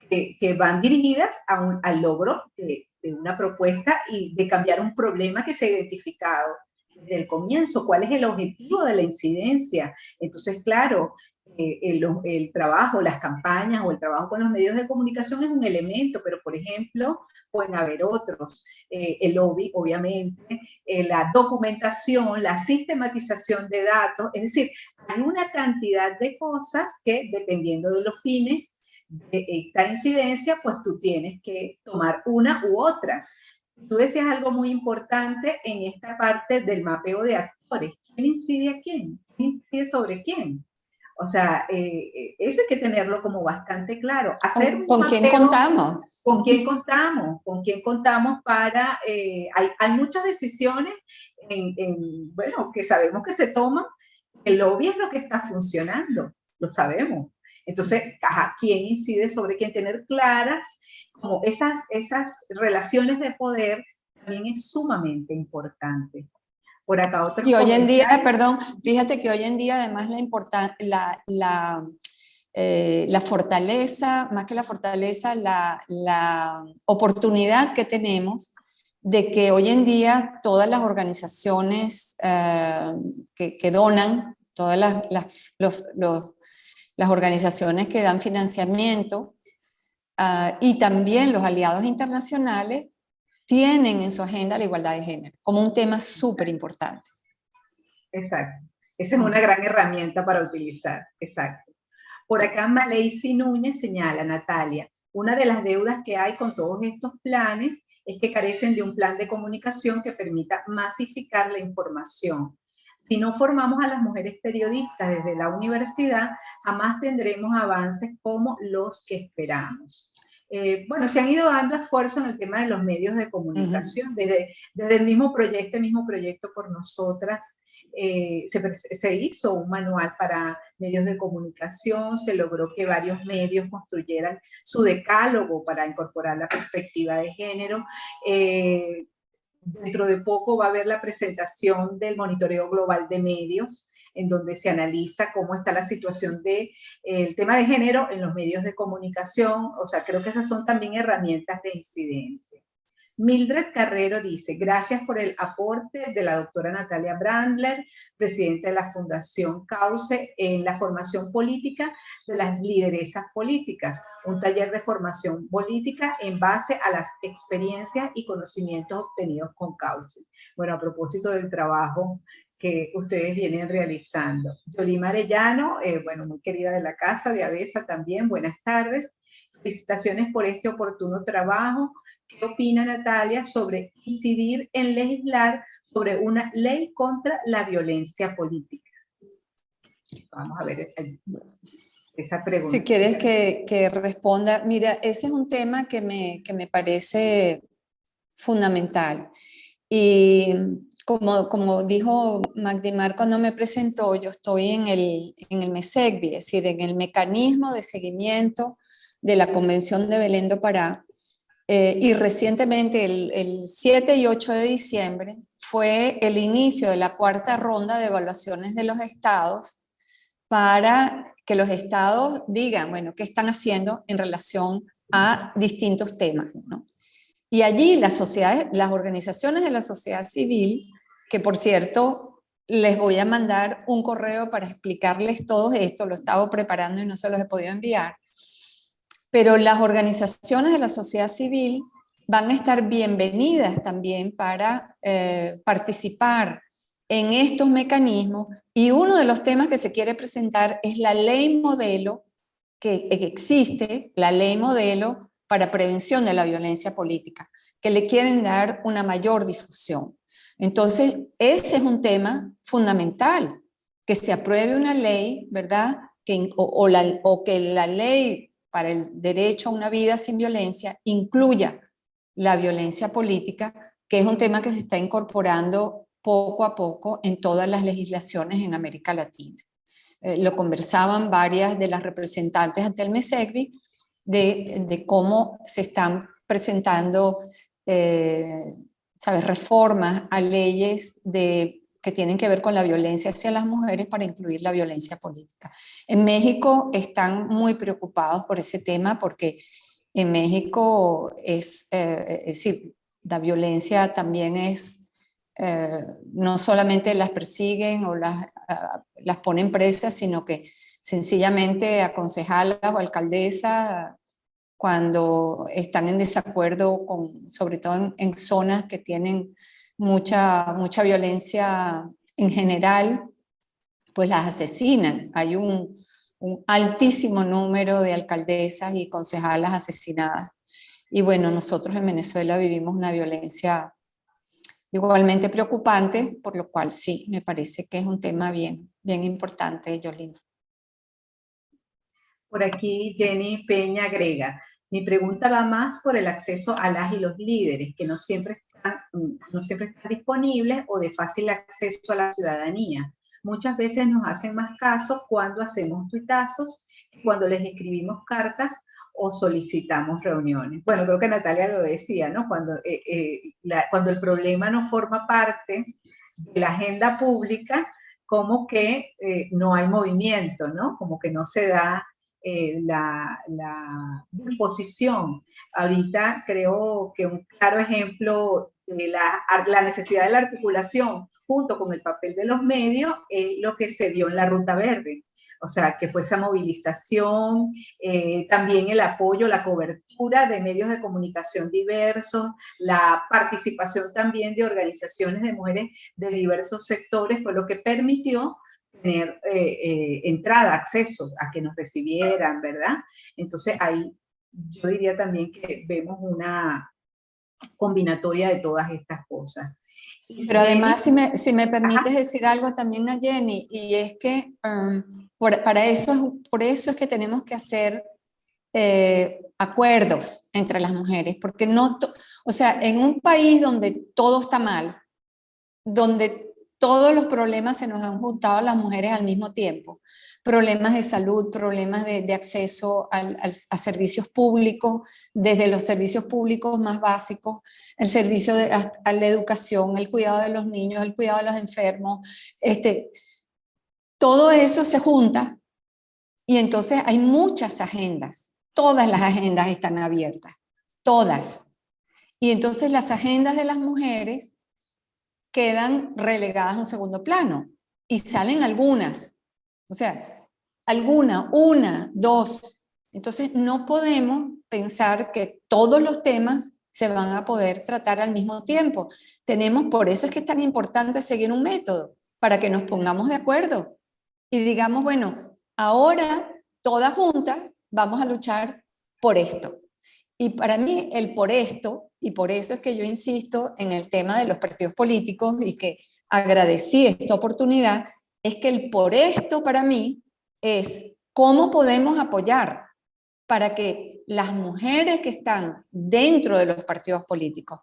que van dirigidas al logro de una propuesta y de cambiar un problema que se ha identificado desde el comienzo. ¿Cuál es el objetivo de la incidencia? Entonces, claro, el trabajo, las campañas o el trabajo con los medios de comunicación es un elemento, pero por ejemplo, pueden haber otros. El lobby, obviamente, la documentación, la sistematización de datos, es decir, hay una cantidad de cosas que dependiendo de los fines de esta incidencia, pues tú tienes que tomar una u otra. Tú decías algo muy importante en esta parte del mapeo de actores. ¿Quién incide a quién? ¿Quién incide sobre quién? O sea, eso hay que tenerlo como bastante claro. Hacer ¿Con quién contamos? ¿Con quién contamos? ¿Con quién contamos para...? Hay muchas decisiones, bueno, que sabemos que se toman. El lobby es lo que está funcionando, lo sabemos. Entonces, ¿quién incide sobre quién? Tener claras como esas relaciones de poder también es sumamente importante. Por acá otros y hoy en día, perdón, fíjate que hoy en día además la fortaleza, más que la fortaleza, la oportunidad que tenemos de que hoy en día todas las organizaciones que donan, todas las organizaciones que dan financiamiento y también los aliados internacionales tienen en su agenda la igualdad de género como un tema súper importante. Exacto. Esta es una gran herramienta para utilizar. Exacto. Por acá Malaysi Núñez señala, Natalia, una de las deudas que hay con todos estos planes es que carecen de un plan de comunicación que permita masificar la información. Si no formamos a las mujeres periodistas desde la universidad, jamás tendremos avances como los que esperamos. Bueno, se han ido dando esfuerzos en el tema de los medios de comunicación, desde el mismo proyecto por nosotras, se hizo un manual para medios de comunicación, se logró que varios medios construyeran su decálogo para incorporar la perspectiva de género. Dentro de poco va a haber la presentación del monitoreo global de medios, en donde se analiza cómo está la situación del tema de género en los medios de comunicación. O sea, creo que esas son también herramientas de incidencia. Mildred Carrero dice, gracias por el aporte de la doctora Natalia Brandler, presidenta de la Fundación Cauce, en la formación política de las lideresas políticas, un taller de formación política en base a las experiencias y conocimientos obtenidos con Cauce. Bueno, a propósito del trabajo que ustedes vienen realizando. Yolima Arellano, bueno, muy querida de la casa, de ABESA también, buenas tardes. Felicitaciones por este oportuno trabajo. ¿Qué opina Natalia sobre incidir en legislar sobre una ley contra la violencia política? Vamos a ver esa pregunta. Si quieres que responda, mira, ese es un tema que me parece fundamental. Y como dijo Magdimar cuando me presentó, yo estoy en el MESECBI, es decir, en el mecanismo de seguimiento de la Convención de Belém do Pará. Y recientemente, el 7 y 8 de diciembre, fue el inicio de la cuarta ronda de evaluaciones de los estados para que los estados digan, bueno, qué están haciendo en relación a distintos temas, ¿no? Y allí las organizaciones de la sociedad civil, que por cierto, les voy a mandar un correo para explicarles todo esto, lo estaba preparando y no se los he podido enviar, pero las organizaciones de la sociedad civil van a estar bienvenidas también para participar en estos mecanismos, y uno de los temas que se quiere presentar es la ley modelo que existe, la ley modelo para prevención de la violencia política, que le quieren dar una mayor difusión. Entonces, ese es un tema fundamental, que se apruebe una ley, ¿verdad? O que la ley para el derecho a una vida sin violencia incluya la violencia política, que es un tema que se está incorporando poco a poco en todas las legislaciones en América Latina. Lo conversaban varias de las representantes ante el MESECBI de cómo se están presentando reformas a leyes que tienen que ver con la violencia hacia las mujeres para incluir la violencia política. En México están muy preocupados por ese tema porque en México es decir, la violencia también es, no solamente las persiguen o las ponen presas, sino que sencillamente a concejalas o alcaldesas, cuando están en desacuerdo, sobre todo en zonas que tienen mucha violencia en general, pues las asesinan. Hay un altísimo número de alcaldesas y concejalas asesinadas. Y bueno, nosotros en Venezuela vivimos una violencia igualmente preocupante, por lo cual sí, me parece que es un tema bien importante, Yolina. Por aquí Jenny Peña agrega, mi pregunta va más por el acceso a las y los líderes, que no siempre están disponibles o de fácil acceso a la ciudadanía. Muchas veces nos hacen más caso cuando hacemos tuitazos, cuando les escribimos cartas o solicitamos reuniones. Bueno, creo que Natalia lo decía, ¿no? Cuando el problema no forma parte de la agenda pública, como que no hay movimiento, ¿no? Como que no se da la disposición. Ahorita creo que un claro ejemplo de la necesidad de la articulación junto con el papel de los medios es lo que se vio en la Ruta Verde. O sea, que fue esa movilización, también el apoyo, la cobertura de medios de comunicación diversos, la participación también de organizaciones de mujeres de diversos sectores fue lo que permitió tener entrada, acceso a que nos recibieran, ¿verdad? Entonces ahí yo diría también que vemos una combinatoria de todas estas cosas. Pero además, si me permites decir algo también a Jenny, y es que por eso es que tenemos que hacer acuerdos entre las mujeres, porque o sea, en un país donde todo está mal, donde todos los problemas se nos han juntado a las mujeres al mismo tiempo, problemas de salud, problemas de acceso a servicios públicos, desde los servicios públicos más básicos, el servicio a la educación, el cuidado de los niños, el cuidado de los enfermos, todo eso se junta y entonces hay muchas agendas, todas las agendas están abiertas, todas. Y entonces las agendas de las mujeres quedan relegadas a un segundo plano y salen algunas, o sea, una, dos. Entonces no podemos pensar que todos los temas se van a poder tratar al mismo tiempo. Por eso es que es tan importante seguir un método, para que nos pongamos de acuerdo y digamos, bueno, ahora todas juntas vamos a luchar por esto. Y para mí el por esto, y por eso es que yo insisto en el tema de los partidos políticos y que agradecí esta oportunidad, es que el por esto para mí es cómo podemos apoyar para que las mujeres que están dentro de los partidos políticos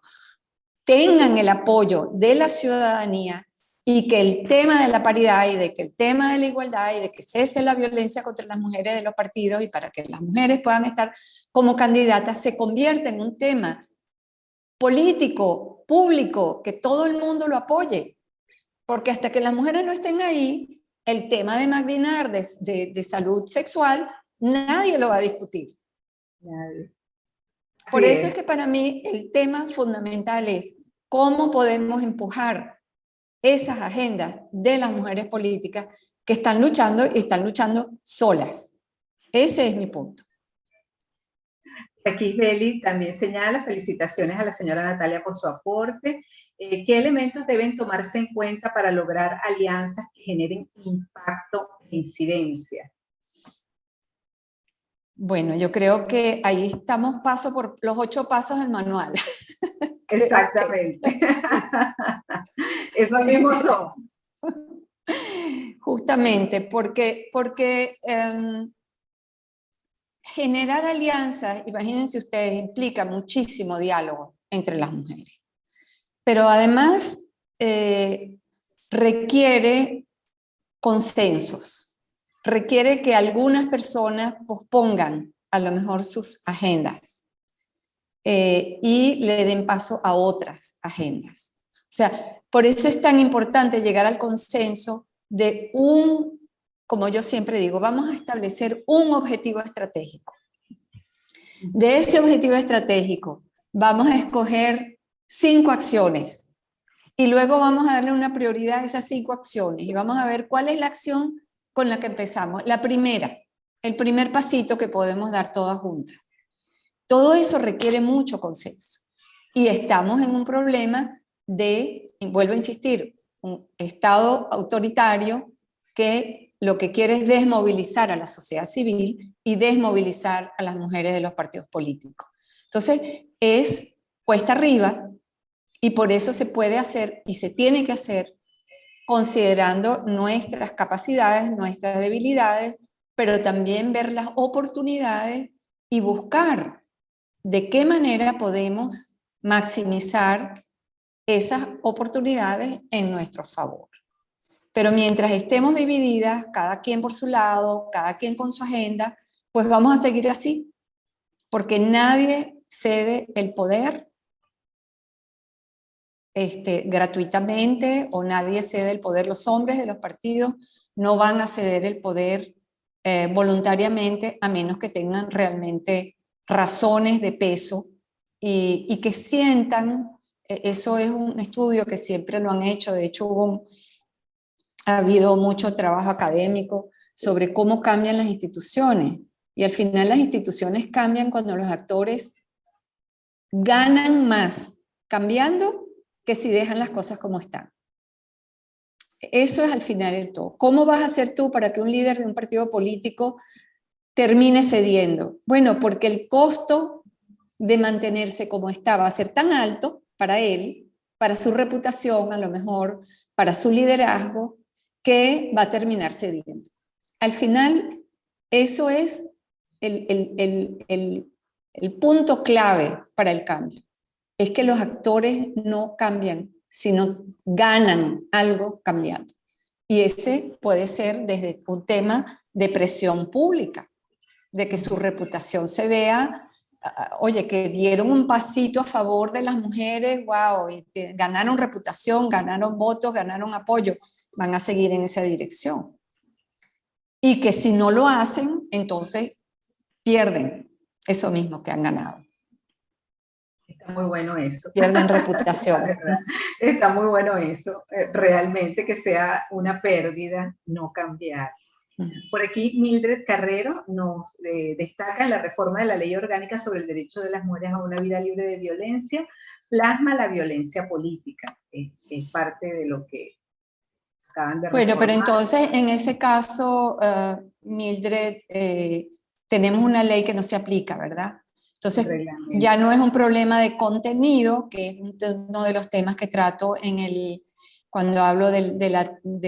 tengan el apoyo de la ciudadanía y que el tema de la paridad y de que el tema de la igualdad y de que cese la violencia contra las mujeres de los partidos y para que las mujeres puedan estar como candidatas se convierta en un tema político, público, que todo el mundo lo apoye. Porque hasta que las mujeres no estén ahí, el tema de Magdinar, de salud sexual, nadie lo va a discutir. Nadie. Por eso es que para mí el tema fundamental es cómo podemos empujar esas agendas de las mujeres políticas que están luchando y están luchando solas. Ese es mi punto. Aquí Beli también señala, felicitaciones a la señora Natalia por su aporte. ¿Qué elementos deben tomarse en cuenta para lograr alianzas que generen impacto e incidencia? Bueno, yo creo que ahí estamos paso por los 8 pasos del manual. Exactamente. Eso mismo son. Justamente, porque generar alianzas, imagínense ustedes, implica muchísimo diálogo entre las mujeres. Pero además requiere consensos, requiere que algunas personas pospongan a lo mejor sus agendas y le den paso a otras agendas. O sea, por eso es tan importante llegar al consenso de como yo siempre digo, vamos a establecer un objetivo estratégico. De ese objetivo estratégico vamos a escoger 5 acciones y luego vamos a darle una prioridad a esas 5 acciones y vamos a ver cuál es la acción con la que empezamos. La primera, el primer pasito que podemos dar todas juntas. Todo eso requiere mucho consenso y estamos en un problema vuelvo a insistir, un Estado autoritario que lo que quiere es desmovilizar a la sociedad civil y desmovilizar a las mujeres de los partidos políticos. Entonces, es cuesta arriba y por eso se puede hacer y se tiene que hacer considerando nuestras capacidades, nuestras debilidades, pero también ver las oportunidades y buscar de qué manera podemos maximizar esas oportunidades en nuestro favor. Pero mientras estemos divididas, cada quien por su lado, cada quien con su agenda, pues vamos a seguir así, porque nadie cede el poder gratuitamente o nadie cede el poder. Los hombres de los partidos no van a ceder el poder voluntariamente, a menos que tengan realmente razones de peso y que sientan, eso es un estudio que siempre lo han hecho, de hecho ha habido mucho trabajo académico sobre cómo cambian las instituciones, y al final las instituciones cambian cuando los actores ganan más cambiando que si dejan las cosas como están. Eso es al final el todo. ¿Cómo vas a hacer tú para que un líder de un partido político termine cediendo? Bueno, porque el costo de mantenerse como está va a ser tan alto para él, para su reputación a lo mejor, para su liderazgo, que va a terminar cediendo. Al final, eso es el punto clave para el cambio. Es que los actores no cambian, sino ganan algo cambiando. Y ese puede ser desde un tema de presión pública, de que su reputación se vea, oye, que dieron un pasito a favor de las mujeres, wow, y ganaron reputación, ganaron votos, ganaron apoyo, van a seguir en esa dirección. Y que si no lo hacen, entonces pierden eso mismo que han ganado. Está muy bueno eso. Pierden reputación. Está muy bueno eso, realmente que sea una pérdida no cambiar. Por aquí Mildred Carrero nos destaca la reforma de la Ley Orgánica sobre el derecho de las mujeres a una vida libre de violencia, plasma la violencia política. Es parte de lo que acaban de reformar. Bueno, pero entonces en ese caso, Mildred, tenemos una ley que no se aplica, ¿verdad? Entonces ya no es un problema de contenido, que es uno de los temas que trato cuando hablo de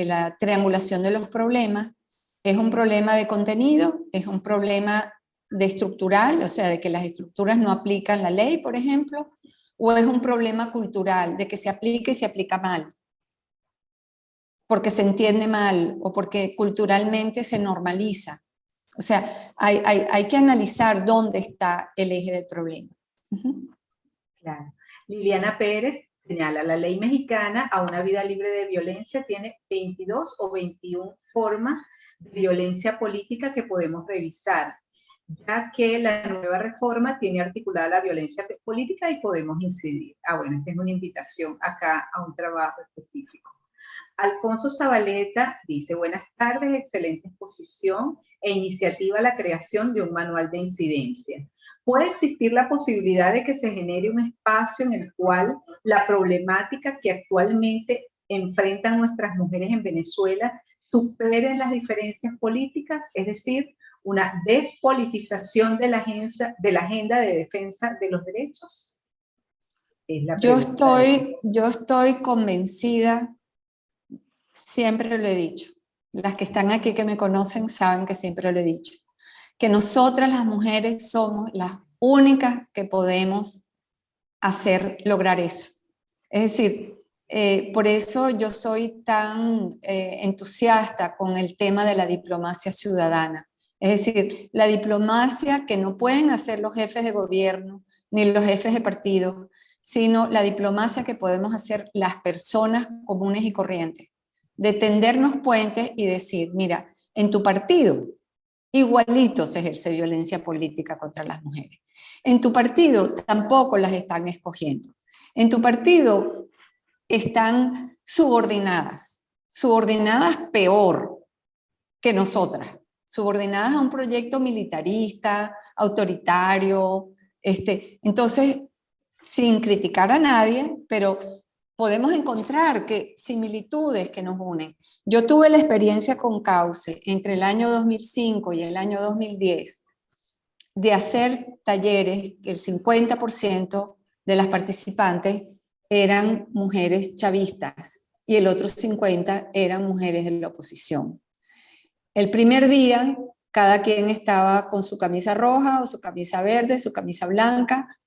la triangulación de los problemas. Es un problema de contenido, es un problema de estructural, o sea, de que las estructuras no aplican la ley, por ejemplo, o es un problema cultural, de que se aplica y se aplica mal, porque se entiende mal o porque culturalmente se normaliza. O sea, hay que analizar dónde está el eje del problema. Claro. Liliana Pérez señala, la ley mexicana a una vida libre de violencia tiene 22 o 21 formas de violencia política que podemos revisar, ya que la nueva reforma tiene articulada la violencia política y podemos incidir. Bueno, esta es una invitación acá a un trabajo específico. Alfonso Zabaleta dice, buenas tardes, excelente exposición e iniciativa a la creación de un manual de incidencia. ¿Puede existir la posibilidad de que se genere un espacio en el cual la problemática que actualmente enfrentan nuestras mujeres en Venezuela supere las diferencias políticas? Es decir, una despolitización de la agenda de defensa de los derechos. Yo estoy convencida, siempre lo he dicho, las que están aquí que me conocen saben que siempre lo he dicho, que nosotras las mujeres somos las únicas que podemos lograr eso. Es decir, por eso yo soy tan entusiasta con el tema de la diplomacia ciudadana. Es decir, la diplomacia que no pueden hacer los jefes de gobierno ni los jefes de partido, sino la diplomacia que podemos hacer las personas comunes y corrientes. De tendernos puentes y decir, mira, en tu partido igualito se ejerce violencia política contra las mujeres. En tu partido tampoco las están escogiendo. En tu partido están subordinadas peor que nosotras, subordinadas a un proyecto militarista, autoritario, entonces, sin criticar a nadie, pero podemos encontrar similitudes que nos unen. Yo tuve la experiencia con Cauce entre el año 2005 y el año 2010 de hacer talleres que el 50% de las participantes eran mujeres chavistas y el otro 50% eran mujeres de la oposición. El primer día, cada quien estaba con su camisa roja o su camisa verde, su camisa blanca,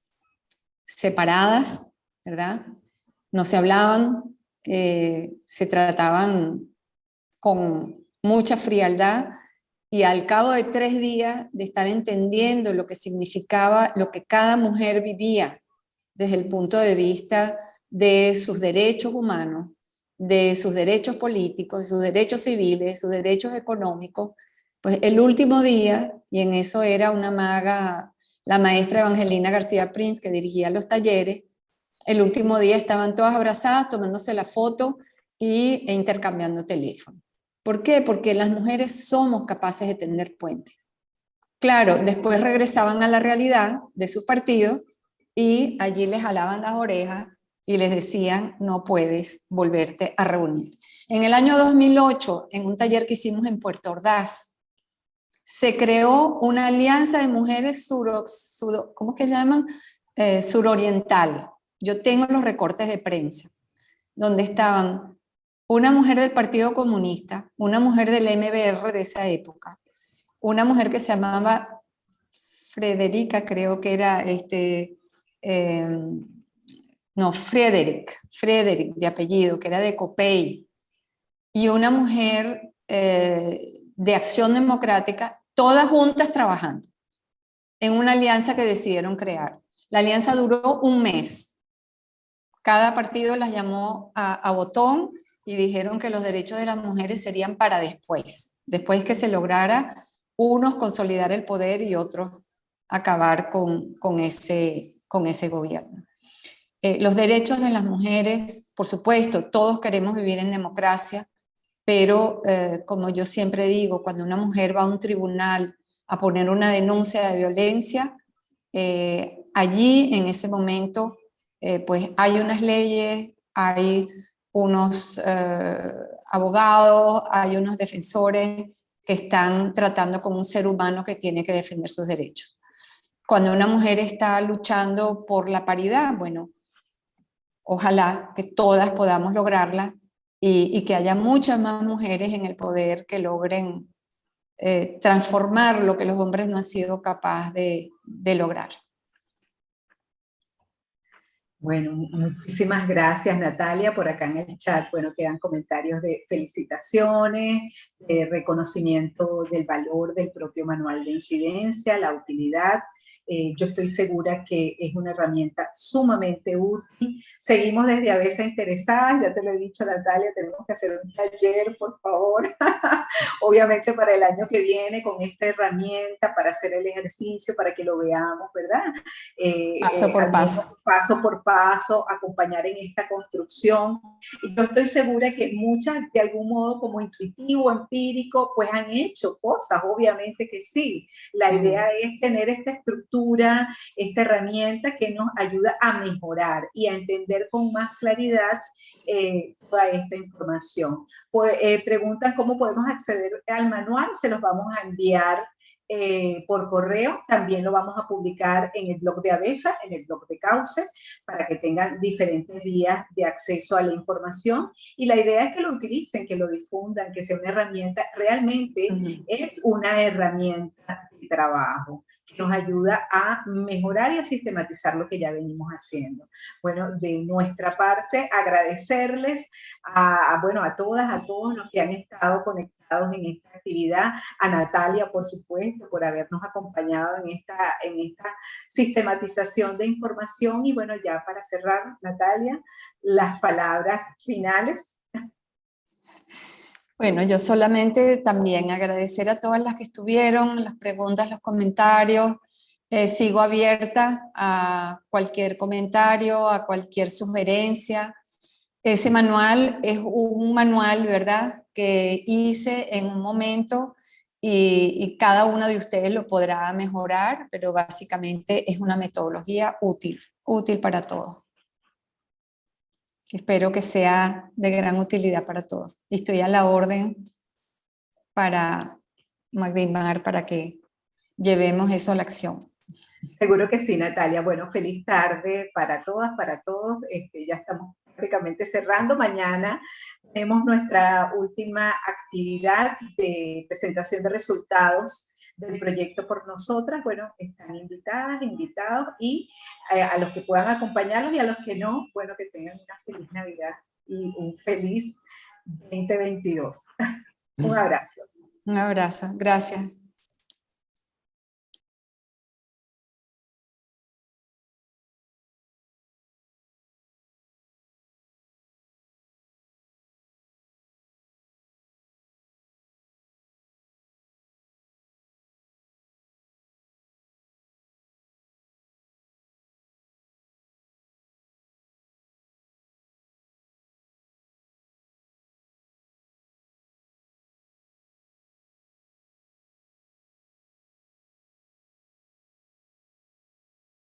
separadas, ¿verdad? No se hablaban, se trataban con mucha frialdad, y al cabo de 3 días de estar entendiendo lo que significaba, lo que cada mujer vivía desde el punto de vista de sus derechos humanos, de sus derechos políticos, de sus derechos civiles, de sus derechos económicos, Pues el último día, y en eso era una maga, la maestra Evangelina García Prince, que dirigía los talleres, el último día estaban todas abrazadas, tomándose la foto e intercambiando teléfono. ¿Por qué? Porque las mujeres somos capaces de tener puente. Claro, después regresaban a la realidad de su partido y allí les jalaban las orejas y les decían, no puedes volverte a reunir. En el año 2008, en un taller que hicimos en Puerto Ordaz, se creó una alianza de mujeres ¿cómo que llaman? Suroriental. Yo tengo los recortes de prensa, donde estaban una mujer del Partido Comunista, una mujer del MBR de esa época, una mujer que se llamaba Frederica, creo que era, no, Frederick de apellido, que era de Copey, y una mujer de Acción Democrática, todas juntas trabajando en una alianza que decidieron crear. La alianza duró un mes. Cada partido las llamó a botón y dijeron que los derechos de las mujeres serían para después que se lograra, unos consolidar el poder y otros acabar con ese gobierno. Los derechos de las mujeres, por supuesto, todos queremos vivir en democracia, pero como yo siempre digo, cuando una mujer va a un tribunal a poner una denuncia de violencia, allí en ese momento pues hay unas leyes, hay unos abogados, hay unos defensores que están tratando como un ser humano que tiene que defender sus derechos. Cuando una mujer está luchando por la paridad, bueno, ojalá que todas podamos lograrla y que haya muchas más mujeres en el poder que logren transformar lo que los hombres no han sido capaces de lograr. Bueno, muchísimas gracias, Natalia. Por acá en el chat, bueno, quedan comentarios de felicitaciones, de reconocimiento del valor del propio manual de incidencia, la utilidad. Yo estoy segura que es una herramienta sumamente útil. Seguimos desde Avesa interesadas, ya te lo he dicho, Natalia, tenemos que hacer un taller, por favor, obviamente para el año que viene, con esta herramienta, para hacer el ejercicio, para que lo veamos, ¿verdad? Paso por paso. Paso por paso, acompañar en esta construcción. Y yo estoy segura que muchas, de algún modo, como intuitivo, empírico, pues han hecho cosas, obviamente que sí. La idea es tener esta estructura, esta herramienta que nos ayuda a mejorar y a entender con más claridad toda esta información. Pues, preguntan cómo podemos acceder al manual, se los vamos a enviar por correo, también lo vamos a publicar en el blog de Avesa, en el blog de Cauce, para que tengan diferentes vías de acceso a la información, y la idea es que lo utilicen, que lo difundan, que sea una herramienta, realmente es una herramienta de trabajo, que nos ayuda a mejorar y a sistematizar lo que ya venimos haciendo. Bueno, de nuestra parte, agradecerles bueno, a todas, a todos los que han estado conectados en esta actividad, a Natalia, por supuesto, por habernos acompañado en esta sistematización de información. Y bueno, ya para cerrar, Natalia, las palabras finales. Bueno, yo solamente también agradecer a todas las que estuvieron, las preguntas, los comentarios. Sigo abierta a cualquier comentario, a cualquier sugerencia. Ese manual es un manual, ¿verdad?, que hice en un momento y cada uno de ustedes lo podrá mejorar, pero básicamente es una metodología útil para todos. Espero que sea de gran utilidad para todos. Y estoy a la orden para Magdimar, para que llevemos eso a la acción. Seguro que sí, Natalia. Bueno, feliz tarde para todas, para todos. Ya estamos prácticamente cerrando. Mañana tenemos nuestra última actividad de presentación de resultados del proyecto por nosotras. Bueno, están invitadas, invitados, y a los que puedan acompañarlos y a los que no, bueno, que tengan una feliz Navidad y un feliz 2022. Un abrazo. Un abrazo, gracias.